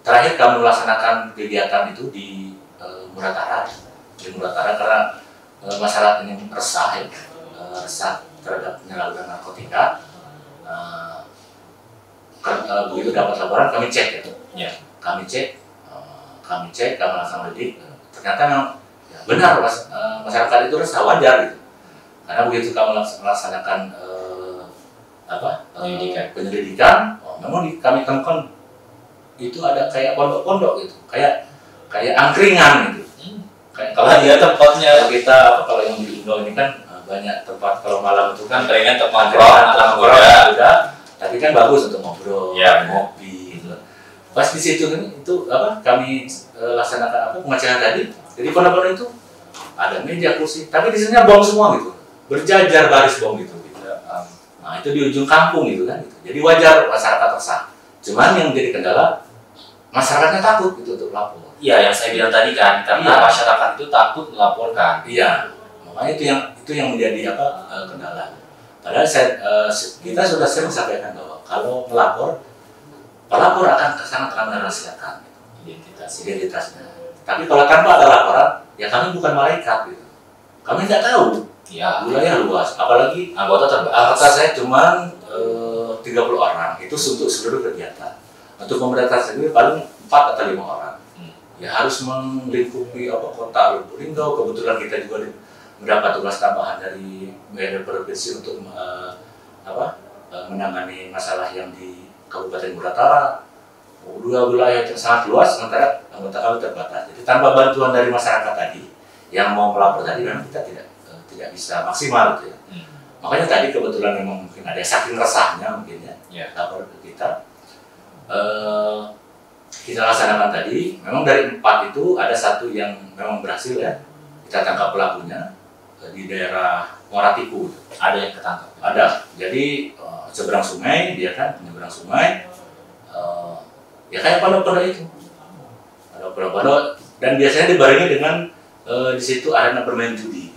Terakhir kami melaksanakan kegiatan itu di Muratara, karena masyarakat ini resah terhadap penyalahgunaan narkotika. Begitu dapat laporan kami cek gitu. Ya. Kami cek, kami langsung lidik. Ternyata memang benar masyarakat itu resah, wajar gitu. Karena begitu kami melaksanakan penyelidikan, memang kami temukan itu ada kayak pondok-pondok gitu, kayak angkringan gitu. Kalau dia tempatnya kita kalau yang di Indo ini kan banyak tempat kalau malam itu kan angkringan tempat nongkrong, tapi kan bagus untuk ngobrol, ya, ngopi gitu. Pas di situ itu kami laksanakan pengecekan tadi. Jadi pondok-pondok itu ada meja, kursi, tapi di sini bom semua gitu, berjajar baris bom gitu. Nah itu di ujung kampung gitu kan. Jadi wajar masyarakat resah. Cuman yang jadi kendala masyarakatnya takut gitu untuk lapor. Iya, yang saya bilang tadi kan, karena masyarakat itu takut melaporkan. Iya, makanya itu yang menjadi kendala. Padahal kita sudah sering sampaikan bahwa kalau melapor, pelapor akan sangat merahasiakan identitasnya. Tapi kalau tanpa ada laporan, ya kami bukan malaikat gitu. Kami nggak tahu. Ya, wilayah luas, apalagi anggota saya cuma 30 orang, itu untuk seluruh kegiatan. Untuk pemberantasan sendiri paling 4 atau 5 orang. Ya harus melingkupi kota Lubuk Linggau. Kebetulan kita juga mendapat tugas tambahan dari BNN provinsi untuk menangani masalah yang di Kabupaten Muratara. Dua wilayah yang sangat luas, sementara anggota kami terbatas. Jadi tanpa bantuan dari masyarakat tadi yang mau melapor tadi, memang kita tidak bisa maksimal gitu ya. Makanya tadi kebetulan memang mungkin ada saking resahnya mungkin ya, lapor ke kita. Kita laksanakan tadi, memang dari 4 itu ada 1 yang memang berhasil ya. Kita tangkap pelakunya di daerah Muaratiku. Ada yang ketangkap? Ada. Jadi seberang sungai, dia kan menyeberang sungai. Ya kayak pondok-pondok itu. Ada pondok-pondok dan biasanya dibarengi dengan di situ arena bermain judi.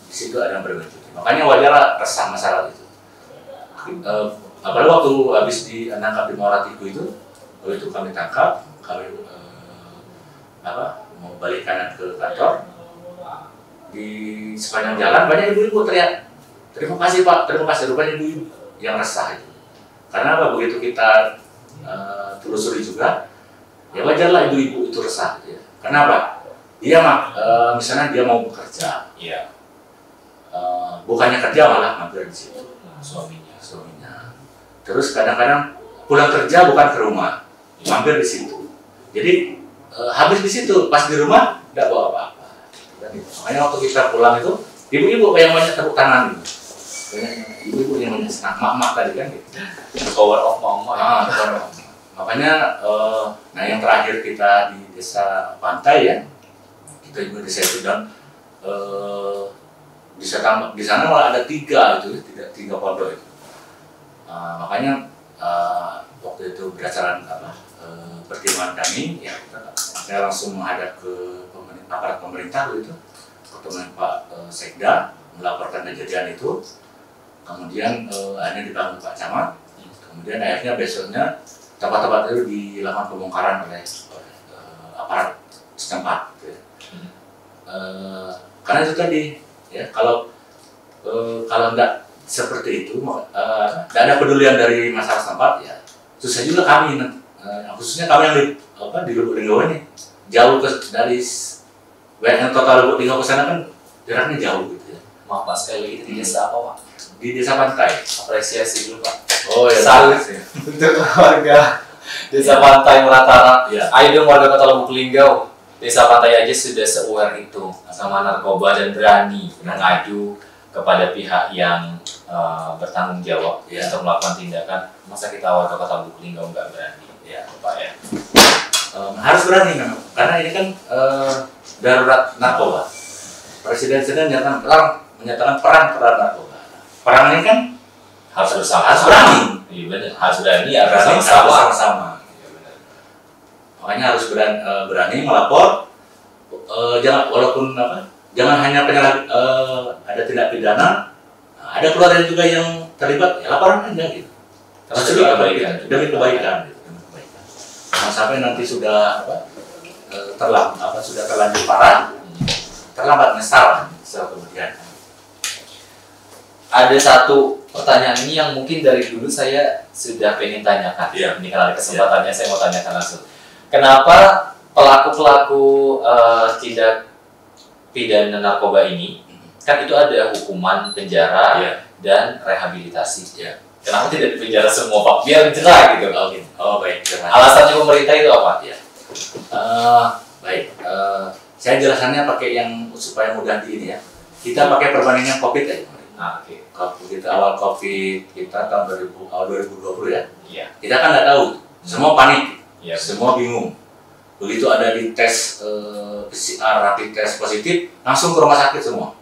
Di situ ada yang bermain judi. Makanya wajar resah masalah itu. Apalagi waktu habis ditangkap di Muaratiku itu kami tangkap, kami mau balik kanan ke kantor. Di sepanjang jalan banyak ibu-ibu teriak, "Terima kasih Pak, terima kasih." Rupanya ibu-ibu yang resah itu. Karena begitu kita telusuri juga, ya wajarlah ibu-ibu itu resah. Ya. Kenapa? Dia misalnya dia mau bekerja. Iya. bukannya kerja malah mampir di situ suaminya. Terus kadang-kadang pulang kerja bukan ke rumah, mampir di situ. Jadi habis di situ, pas di rumah tidak bawa apa-apa. Makanya waktu kita pulang itu ibu-ibu yang banyak tepuk tangan gitu. Banyak ibu-ibu yang banyak senang, mak-mak tadi kan gitu. Power of mama. Makanya nah yang terakhir kita di desa pantai ya, kita juga desa itu dan di sana malah ada tiga pondok itu. Makanya waktu itu berdasarkan pertimbangan kami ya saya langsung menghadap ke aparat pemerintah itu, ketemu Pak Sekda melaporkan kejadian itu, kemudian akhirnya dipanggil Pak Camat, kemudian akhirnya besoknya tempat-tempat itu dilakukan pembongkaran oleh aparat setempat. Gitu ya. Karena itu tadi ya kalau tidak seperti itu, tidak ada pedulian dari masyarakat setempat ya susah juga kami, khususnya kami yang di Lubuk Linggau ini jauh dari total Lubuk Linggau ke sana kan jaraknya jauh gitu ya. Maaf Pak, sekali lagi di desa apa Pak? Di desa pantai. Apresiasi dulu Pak. Oh ya. Salut untuk warga desa pantai Meratara. Ya. Ayo dong warga Kota Lubuk Linggau, desa pantai aja sudah se-aware itu sama narkoba dan berani mengadu kepada pihak yang bertanggung jawab untuk melakukan tindakan. Masa kita warga Kota Lubuk Linggau nggak berani ya Pak ya? Harus berani memang, karena ini kan darurat narkoba. Presiden menyatakan perang terhadap narkoba. Perang ini kan harus bersama, harus berani. Iya benar, harus berani ya, bersama-sama. Makanya harus berani melapor. Jangan hanya ada tindak pidana, ada keluarga juga yang terlibat, ya laporan aja gitu. Demi kebaikan. Nah, sampai nanti sudah terlanjur parah, terlambat nyesal kemudian. Ada satu pertanyaan ini yang mungkin dari dulu saya sudah pengen tanyakan. Ini kalau ada kesempatannya saya mau tanyakan langsung. Kenapa pelaku-pelaku tindak pidana narkoba ini kan itu ada hukuman penjara dan rehabilitasi. Kenapa tidak dipenjara semua Pak? Biar jerah gitu. Oh baik. Alasannya pemerintah itu apa? Baik. Saya jelasannya pakai yang supaya mudah di ini ya. Kita pakai perbandingan COVID aja. Kita awal COVID kita tahun 2020 ya. Kita kan nggak tahu. Semua panik. Semua bingung. Begitu ada di tes PCR rapid test positif, langsung ke rumah sakit semua.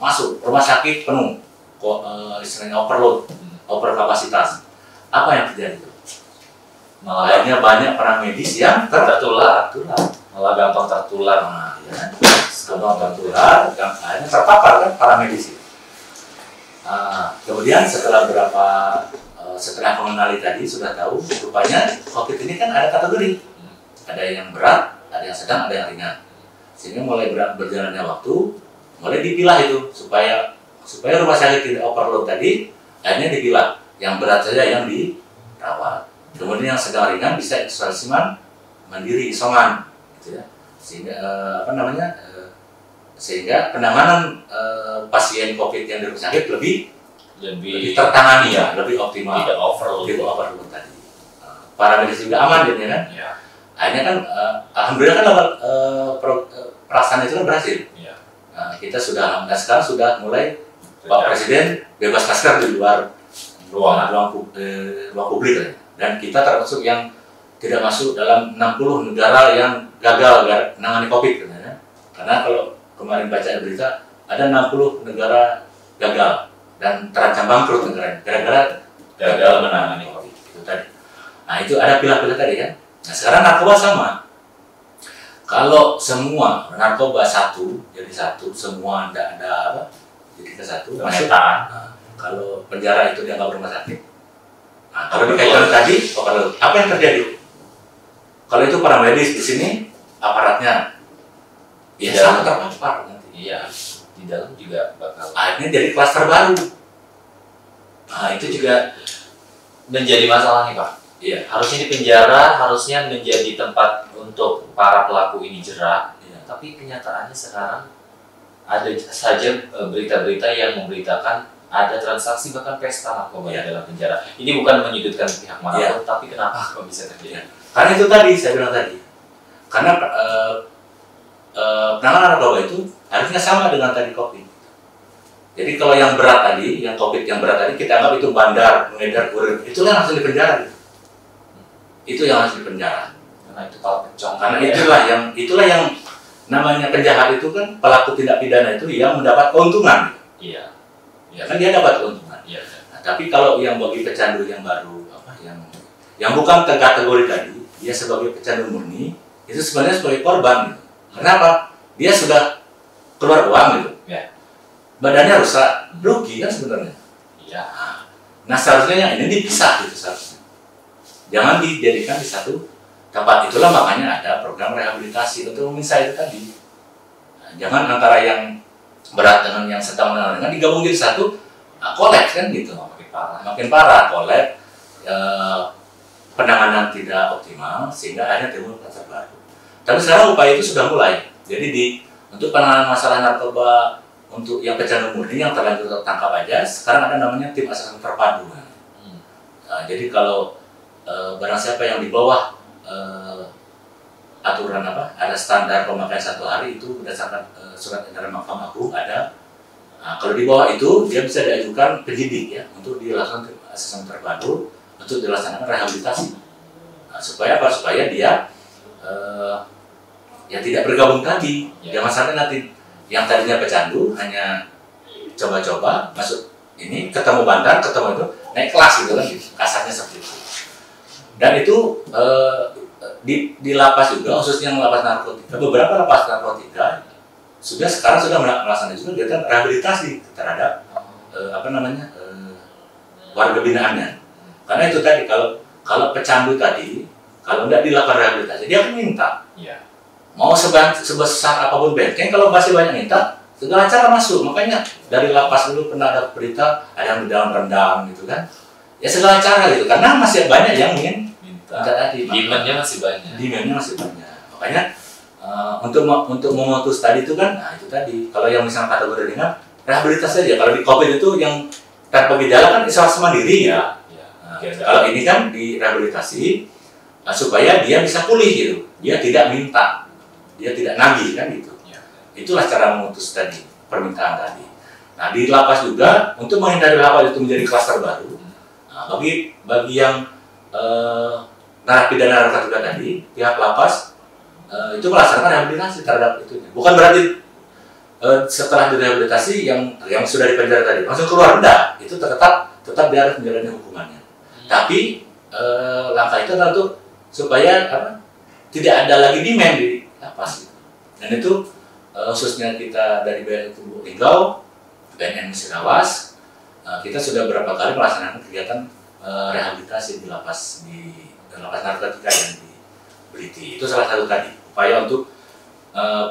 Masuk rumah sakit penuh. Istilahnya overload, over kapasitas. Apa yang terjadi? Akhirnya banyak para medis yang tertular. Malah gampang tertular. Akhirnya terpapar kan para medis itu. Kemudian setelah mengenali tadi sudah tahu rupanya COVID ini kan ada kategori, ada yang berat, ada yang sedang, ada yang ringan. Sehingga mulai berjalannya waktu, mulai dipilah itu supaya rumah sakit tidak overload tadi, akhirnya dipilah yang berat saja yang dirawat. Kemudian yang sedang ringan bisa isolasi mandiri, isoman, gitu ya. Sehingga penanganan pasien COVID yang di rumah sakit lebih tertangani lebih optimal, tidak overload tadi. Para medis juga aman gitu kan. Akhirnya kan alhamdulillah kan pelaksanaan itu kan berhasil. Kita sekarang sudah mulai Pak Presiden bebas masker di luar ruang publik dan kita termasuk yang tidak masuk dalam 60 negara yang gagal menangani COVID karena kalau kemarin baca berita ada 60 negara gagal dan terancam bangkrut negara gara-gara gagal menangani COVID itu tadi. Nah itu ada pilah-pilah tadi kan. Nah sekarang narkoba sama. Kalau semua narkoba jadi satu, semua tidak ada jadi ke satu. Kalau penjara itu dianggap rumah sakit. Nah, kalau dikaitkan tadi, apa yang terjadi? Kalau itu para medis di sini, aparatnya sama terpapar nanti. Di dalam juga bakal. Akhirnya jadi klaster baru. Nah itu juga menjadi masalah nih Pak. Harusnya di penjara, harusnya menjadi tempat untuk para pelaku ini jerah. Tapi kenyataannya sekarang ada saja berita-berita yang memberitakan ada transaksi bahkan pesta narkoba di dalam penjara. Ini bukan menyudutkan pihak manapun, tapi kenapa kok bisa terjadi? Karena itu tadi saya bilang tadi, karena penanganan narkoba itu harusnya sama dengan tadi COVID. Jadi kalau yang berat tadi, yang COVID yang berat tadi kita anggap itu bandar, pengedar, kurir, itu yang langsung dipenjara. Gitu. Itu yang harus dipenjara. Karena itu kalau pencong. Karena itulah yang namanya penjahat itu kan pelaku tindak pidana itu yang mendapat keuntungan. Iya. Ya kan dia dapat keuntungan. Iya. Nah, tapi kalau yang bagi pecandu yang baru yang bukan kategori tadi, dia sebagai pecandu murni itu sebenarnya sebagai korban. Gitu. Kenapa? Dia sudah keluar uang gitu. Ya. Badannya rusak, rugi kan sebenarnya. Iya. Nah seharusnya yang ini dipisah gitu seharusnya. Jangan dijadikan di satu tempat. Itulah makanya ada program rehabilitasi untuk memisah itu tadi. Nah, jangan antara yang berat dengan yang sedang dengan digabung jadi satu, kolek kan gitu. Makin parah kolek, penanganan tidak optimal sehingga akhirnya timbul kluster baru. Tapi sekarang upaya itu sudah mulai. Jadi untuk penanganan masalah narkoba untuk yang pecandu murni yang terlanjur tertangkap aja, sekarang ada namanya tim asesmen terpadu. Nah, jadi kalau barang siapa yang di bawah aturan ada standar pemakaian 1 hari itu berdasarkan surat edaran Mahkamah Agung ada. Nah, kalau di bawah itu dia bisa diajukan penyidik ya untuk dilakukan asesmen terpadu untuk dilaksanakan rehabilitasi. Nah, supaya apa? Supaya dia ya tidak bergabung tadi. Jangan sampai nanti yang tadinya pecandu hanya coba-coba masuk ini ketemu bandar, ketemu itu naik kelas gitu kan, kasarnya seperti itu. Dan itu di lapas juga, khususnya yang lapas narkotika, beberapa lapas narkotika sekarang sudah melaksanakan juga kegiatan rehabilitasi terhadap warga binaannya. Karena itu tadi kalau pecandu tadi kalau tidak dilakukan rehabilitasi dia akan minta. Ya. Mau sebesar apapun benteng, kalau masih banyak minta, segala cara masuk. Makanya dari lapas dulu pernah ada berita ada yang di dalam rendang gitu kan. Ya segala cara gitu, karena masih banyak yang ingin minta tadi. Demand-nya masih banyak. Demand-nya masih banyak. Makanya untuk memutus tadi itu kan, nah itu tadi. Kalau yang misalnya kategori ringan, rehabilitasi saja. Kalau di COVID itu yang tanpa gejala kan isolasi mandiri ya. Nah, kalau ini kan direhabilitasi supaya dia bisa pulih gitu. Dia tidak minta. Dia tidak nagih kan gitu. Itulah cara memutus tadi permintaan tadi. Nah di lapas juga untuk menghindari lapas itu menjadi klaster baru. Nah, bagi yang narapidana narkotika tadi, pihak lapas itu melaksanakan rehabilitasi terhadap itu. Bukan berarti setelah direhabilitasi yang sudah dipenjara tadi langsung keluar, enggak. Itu tetap dia harus menjalani hukumannya. Tapi langkah itu tentu supaya tidak ada lagi demand di lapas gitu. Dan itu khususnya kita dari BNN Tubuh Linggau, BNN Sirawas, kita sudah berapa kali melaksanakan kegiatan rehabilitasi di lapas narkotika yang di Beliti. Itu salah satu tadi upaya untuk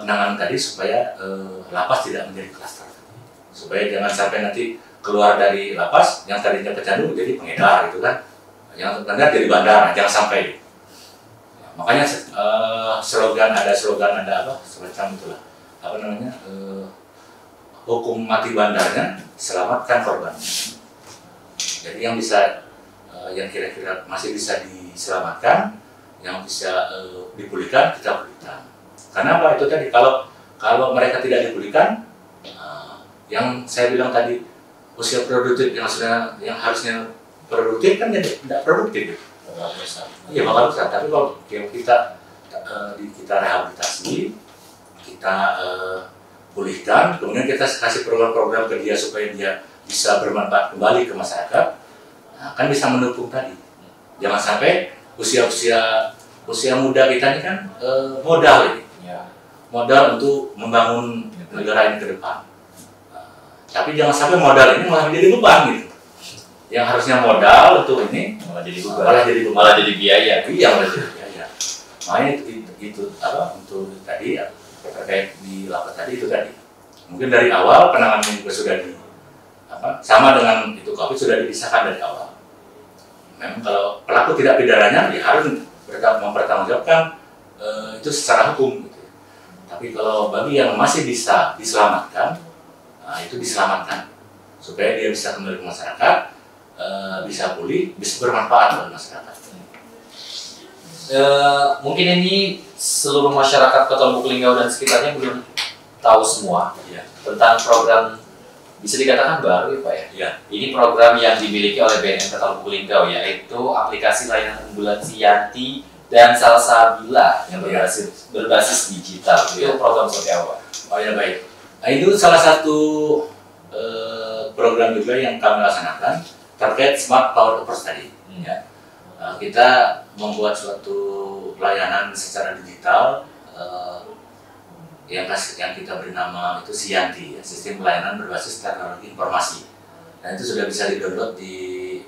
penanganan tadi supaya lapas tidak menjadi klaster, supaya jangan sampai nanti keluar dari lapas yang tadinya pecandu jadi pengedar gitu kan, yang benar jadi bandar, jangan sampai. Makanya slogan ada semacam itulah hukum mati bandarnya, selamatkan korbannya. Jadi yang bisa yang kira-kira masih bisa diselamatkan, yang bisa dipulihkan kita pulihkan. Karena apa? Itu tadi kalau mereka tidak dipulihkan, yang saya bilang tadi usia produktif yang harusnya produktif kan jadi tidak produktif. Iya bakal besar. Tapi kalau kita rehabilitasi, kita pulihkan, kemudian kita kasih program-program ke dia supaya dia bisa bermanfaat kembali ke masyarakat, nah, kan bisa mendukung tadi. Jangan sampai usia muda kita ini kan modal ini, modal untuk membangun negara ini ke depan. Tapi jangan sampai modal ini malah menjadi beban gitu. Yang harusnya modal untuk ini malah jadi biaya. Iya, malah jadi biaya. Makanya itu untuk tadi ya, terkait di lapas tadi itu tadi. Mungkin dari awal penanganan juga sudah sama dengan itu COVID sudah dipisahkan dari awal. Memang kalau pelaku tidak pidananya dia harus mempertanggungjawabkan itu secara hukum gitu. Tapi kalau bagi yang masih bisa diselamatkan, nah itu diselamatkan supaya dia bisa kembali ke masyarakat, bisa pulih, bisa bermanfaat bagi masyarakat. Mungkin ini seluruh masyarakat Kota Lubuk Linggau dan sekitarnya belum tahu semua tentang program, bisa dikatakan baru ya Pak ya? Ya. Ini program yang dimiliki oleh BNN Kota Lubuk Linggau, yaitu aplikasi layanan unggulan Sianti dan Salsabila yang berbasis digital. Itu program seperti apa? Oh ya, baik. Nah, itu salah satu program juga yang kami laksanakan terkait Smart Power Hours tadi. Ya. Kita membuat suatu layanan secara digital yang kita beri nama itu Sianti, ya, sistem pelayanan berbasis teknologi informasi. Dan itu sudah bisa di-download di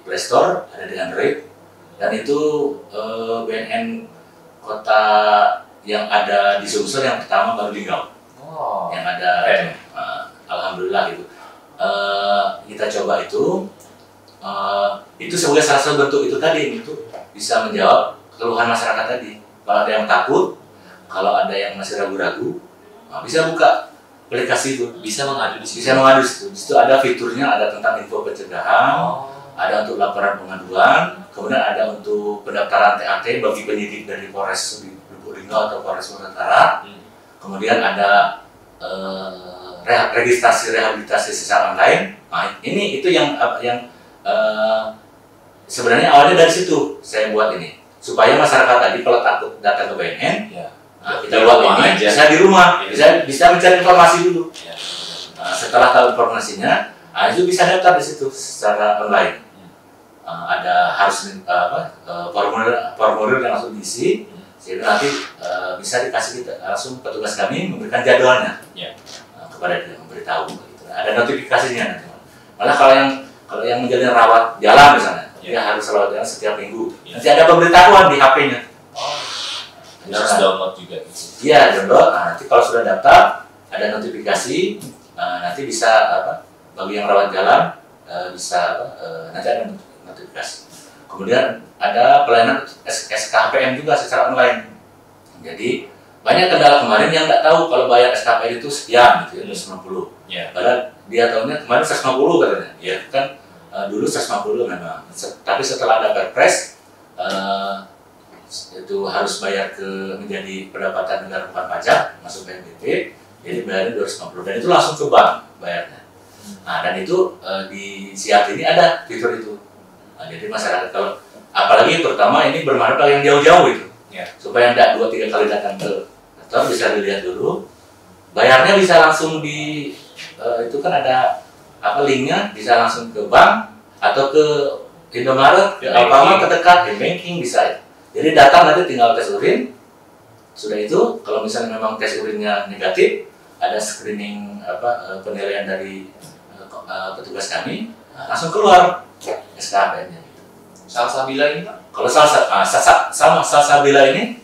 Play Store, ada di Android. Dan itu BNN kota yang ada di Sumsel yang pertama baru Linggau. Yang ada, alhamdulillah gitu. Kita coba itu sebagai salah satu bentuk itu tadi, itu bisa menjawab keluhan masyarakat tadi. Kalau ada yang takut, kalau ada yang masih ragu-ragu, bisa buka aplikasi itu, bisa mengadu di situ. Bisa mengadu di situ. Di situ ada fiturnya, ada tentang info pencegahan, ada untuk laporan pengaduan, kemudian ada untuk pendaftaran TAT bagi penyidik dari Polres Lubuk Linggau atau Polres Utara. Kemudian ada registrasi rehabilitasi secara online. Nah, itu yang sebenarnya awalnya dari situ saya buat ini, supaya masyarakat tadi kalau takut datang ke BNN, kita buat ini bisa di rumah, bisa mencari informasi dulu. Setelah tahu informasinya, itu bisa daftar di situ secara online. Ada harus formulir yang langsung diisi, sehingga nanti bisa dikasih kita langsung petugas kami memberikan jadwalnya kepada dia, memberitahu. Gitu. Ada notifikasinya nanti. Malah kalau yang menjalani rawat jalan misalnya, dia harus rawat jalan setiap minggu. Nanti ada pemberitahuan di HP-nya. Harus download juga. Iya, download. Nah, nanti kalau sudah daftar, ada notifikasi. Nanti bisa bagi yang rawat jalan nanti ada notifikasi. Kemudian ada pelayanan SKPM juga secara online. Jadi banyak kendala kemarin yang nggak tahu kalau bayar SKPM itu sekian gitu ya, 150. Padahal dia tahunya kemarin 150 katanya. Ya kan dulu 150 memang. Tapi setelah ada Perpres itu harus bayar menjadi pendapatan negara bukan pajak, masuk PNBP, jadi bayarnya 250 dan itu langsung ke bank bayarnya. Nah, dan itu di Siat ini ada fitur itu. Nah, jadi masyarakat kalau apalagi terutama ini bermanfaat yang jauh-jauh itu, supaya tidak 2-3 kali datang ke kantor, bisa dilihat dulu, bayarnya bisa langsung itu kan ada linknya, bisa langsung ke bank atau ke Indomaret, ke Alfamart terdekat, banking bisa. Jadi datang nanti tinggal tes urin. Sudah itu, kalau misalnya memang tes urinnya negatif, ada screening penilaian dari petugas kami, langsung keluar SKPN-nya. Salsabila ini Pak? Kalau sama Salsabila ini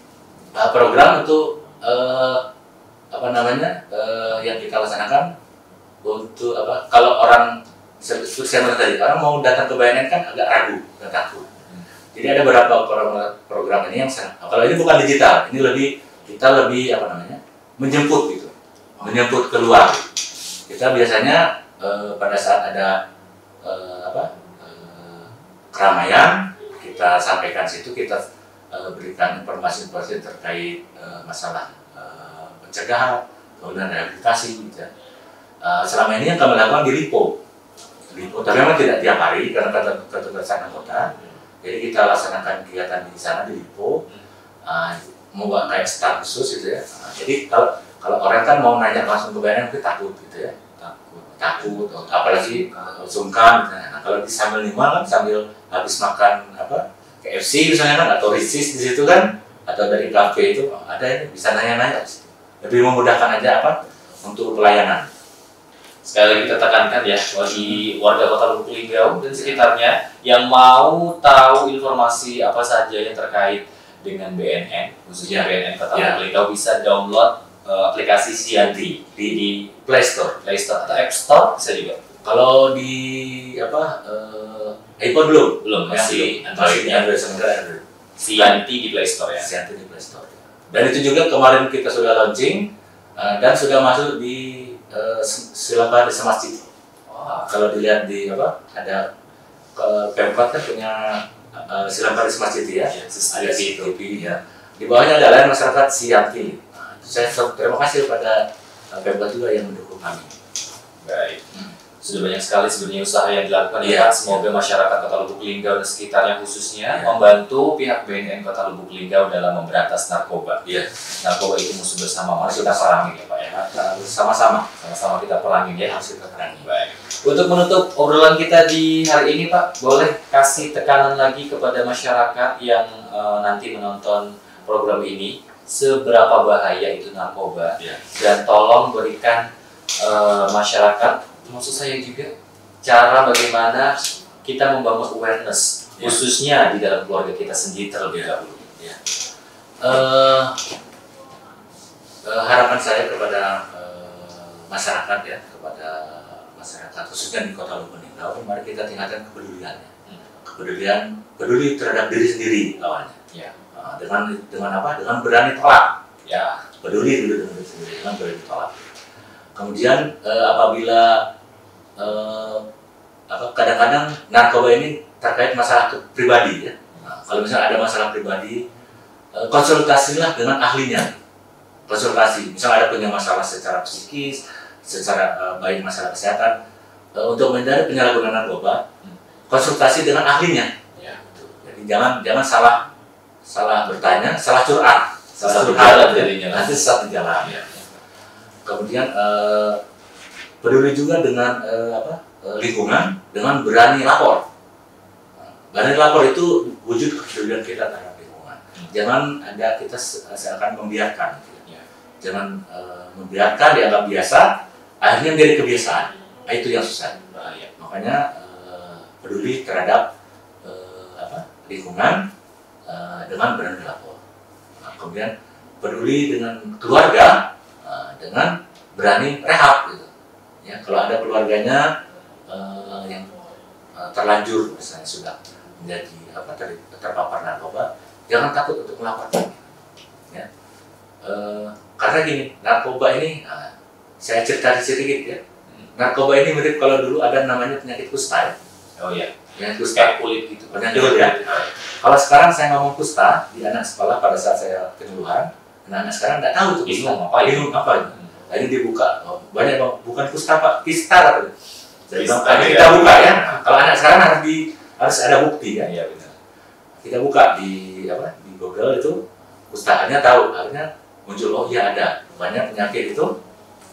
program untuk yang kita laksanakan untuk kalau orang seperti saya tadi, orang mau datang ke BNN kan agak ragu dan takut. Jadi ada beberapa program ini yang kalau ini bukan digital, ini kita lebih menjemput gitu, menjemput keluar. Kita biasanya pada saat ada keramaian, kita sampaikan situ, kita berikan informasi-informasi terkait masalah pencegahan, kemudian rehabilitasi gitu. Selama ini yang kami lakukan di Lipo, tapi memang tidak tiap hari karena keterbatasan kota. Jadi kita laksanakan kegiatan di sana di Lipo, membuat kayak staff khusus gitu ya. Jadi kalau orang kan mau nanya langsung ke BNN mungkin takut gitu ya, takut, apalagi sungkan. Nah, kalau di sambil nimah kan sambil habis makan KFC misalnya kan, atau Ricis di situ kan, atau dari kafe itu ada ini bisa nanya-nanya. Lebih memudahkan aja untuk pelayanan. Sekali lagi kita tekankan ya, bagi warga Kota Lubuk Linggau dan sekitarnya yang mau tahu informasi apa saja yang terkait dengan BNN, khususnya BNN Kota Lubuk Linggau, bisa download aplikasi Sianti di Play Store atau App Store bisa juga. Kalau di iPhone belum masih Android sementara. Sianti di Play Store ya. Sianti di Play Store. Dan itu juga kemarin kita sudah launching dan sudah masuk di Silambar Desa Masjid. Kalau dilihat di ada Pemkot kan punya Silambar Desa Masjid ya, ada CCTV ya. Di bawahnya ada lain masyarakat Sianti. Saya terima kasih kepada Pemkot juga yang mendukung kami. Baik. Sudah banyak sekali sebenarnya usaha yang dilakukan ya. Semoga masyarakat Kota Lubuk Linggau dan sekitarnya khususnya membantu pihak BNN Kota Lubuk Linggau dalam memberantas narkoba. Narkoba itu musuh bersama, mari kita perangin ya Pak ya. Sama-sama kita perangin ya. Harus kita perangin. Baik. Untuk menutup obrolan kita di hari ini Pak, boleh kasih tekanan lagi kepada masyarakat yang nanti menonton program ini, seberapa bahaya itu narkoba, dan tolong berikan masyarakat, maksud saya juga cara bagaimana kita membangun awareness khususnya di dalam keluarga kita sendiri terlebih dahulu. Harapan saya kepada masyarakat ya, kepada masyarakat khususnya di Kota Lubuk Linggau, mari kita tingkatkan kepeduliannya, peduli terhadap diri sendiri awalnya. Dengan apa? Dengan berani tolak. Peduli dulu dengan diri sendiri, dengan berani tolak. Kemudian apabila kadang-kadang narkoba ini terkait masalah pribadi ya. Kalau misalnya ada masalah pribadi, konsultasilah dengan ahlinya. Konsultasi, misalnya ada punya masalah secara psikis, secara baik masalah kesehatan, untuk menghindari penyalahgunaan narkoba, konsultasi dengan ahlinya. Jadi jangan salah bertanya, salah curhat, nanti sesat di jalan. Kemudian peduli juga dengan lingkungan, dengan berani lapor. Berani lapor itu wujud kepedulian kita terhadap lingkungan. Jangan ada kita seakan membiarkan. Jangan membiarkan dianggap biasa, akhirnya menjadi kebiasaan. Itu yang susah. Makanya peduli terhadap lingkungan dengan berani lapor. Kemudian peduli dengan keluarga dengan berani rehab gitu. Ya, kalau ada keluarganya yang terlanjur misalnya sudah menjadi terpapar narkoba, jangan takut untuk melaporkan. Ya. Karena gini, narkoba ini saya cerita sedikit ya. Narkoba ini mirip kalau dulu ada namanya penyakit kusta. Penyakit kusta kulit gitu. Penyakit ya. Kalau sekarang saya ngomong kusta di anak sekolah pada saat saya kenyuluhan, anak-anak sekarang nggak tahu tuh bingung apa. Ini dibuka, banyak bukan kusta Pak, kistar. Jadi kita buka ya. Kalau anak sekarang harus ada bukti ya. Kita buka di Google itu kustaannya tahu, akhirnya muncul ada banyak penyakit itu,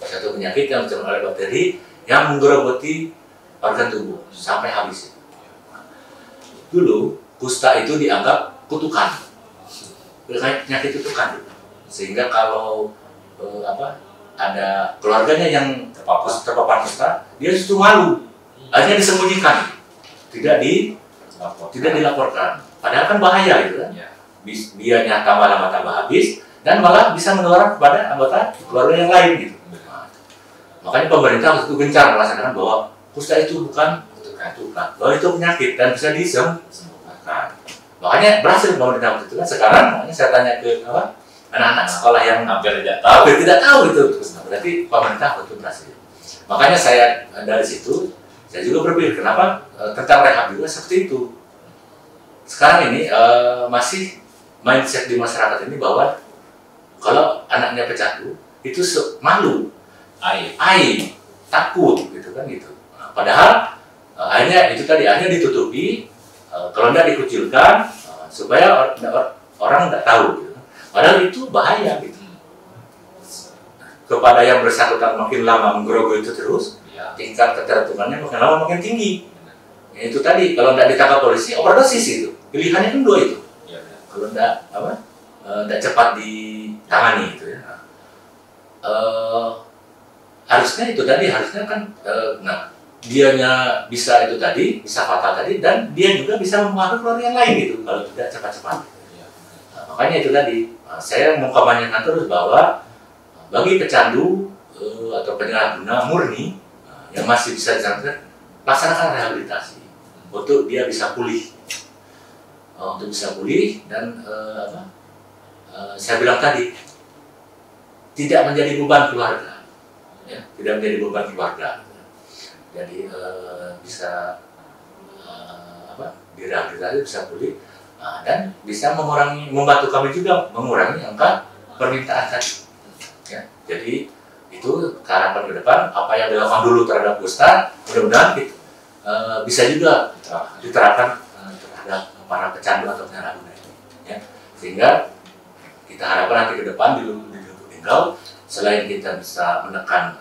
satu penyakit yang terjadi oleh bakteri yang menggerogoti organ tubuh sampai habis. Dulu kusta itu dianggap kutukan, penyakit kutukan, sehingga kalau ada keluarganya yang terpapar kusta, dia justru malu, akhirnya disembunyikan, tidak dilaporkan. Padahal kan bahaya gitu kan, biarnya tambah lama tambah habis, dan malah bisa menular kepada anggota keluarga yang lain gitu. Makanya pemerintah harus gencar melaksanakan bahwa kusta itu bukan kutukan, bahwa itu penyakit dan bisa disembuhkan. Makanya berhasil pemerintah itu kan. Sekarang makanya saya tanya ke anak-anak sekolah yang hampir tidak tahu itu, berarti pemerintah betul berhasil. Makanya saya dari situ saya juga berpikir kenapa tentang rehab juga seperti itu. Sekarang ini masih mindset di masyarakat ini bahwa kalau anaknya pecandu itu malu, takut gitu kan gitu. Padahal akhirnya ditutupi, kalau tidak dikucilkan supaya orang tidak tahu. Gitu. Padahal itu bahaya gitu. Kepada yang bersangkutan makin lama menggerogoti itu terus, tingkat ketergantungannya makin lama makin tinggi. Ya, itu tadi kalau tidak ditangkap polisi, overdosis itu. Pilihannya kan dua itu. Kalau tidak cepat ditangani itu ya. Harusnya kan, dianya bisa itu tadi, bisa fatal tadi, dan dia juga bisa mempengaruhi keluarga yang lain gitu kalau tidak cepat-cepat. Makanya itu tadi, saya mengkampanyekan terus bahwa bagi pecandu atau penyalahguna murni yang masih bisa disampaikan, laksanakan rehabilitasi untuk dia bisa pulih, dan saya bilang tadi tidak menjadi beban keluarga, ya, tidak menjadi beban keluarga. Jadi bisa direhabilitasi, bisa pulih, dan bisa membantu kami juga mengurangi angka permintaan tadi. Ya, jadi itu harapan ke depan, apa yang dilakukan dulu terhadap Gusta, mudah-mudahan bisa juga diterapkan terhadap para pecandu atau penyalahguna ini. Ya. Sehingga kita harapkan nanti ke depan di Lubuk Linggau, selain kita bisa menekan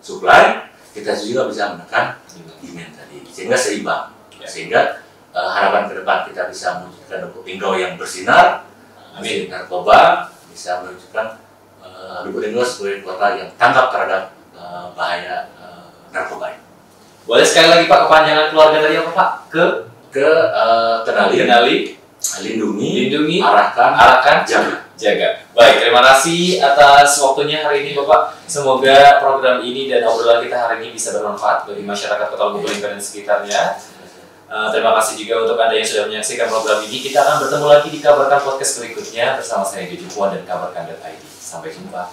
supply, kita juga bisa menekan demand tadi, sehingga seimbang. Sehingga harapan ke depan kita bisa mewujudkan Lubuk Linggau yang bersinar, anti narkoba, bisa mewujudkan Lubuk Linggau sebagai kota yang tanggap terhadap bahaya narkoba. Boleh sekali lagi Pak kepanjangan keluarga tadi apa Pak? Kenali, lindungi, arahkan, jaga. Baik, terima kasih atas waktunya hari ini Bapak. Semoga program ini dan obrolan kita hari ini bisa bermanfaat bagi masyarakat Kota Lubuk Linggau dan sekitarnya. Terima kasih juga untuk Anda yang sudah menyaksikan program ini. Kita akan bertemu lagi di Kabarkan Podcast berikutnya bersama saya Jojo Puan dan Kabarkan.id. Sampai jumpa.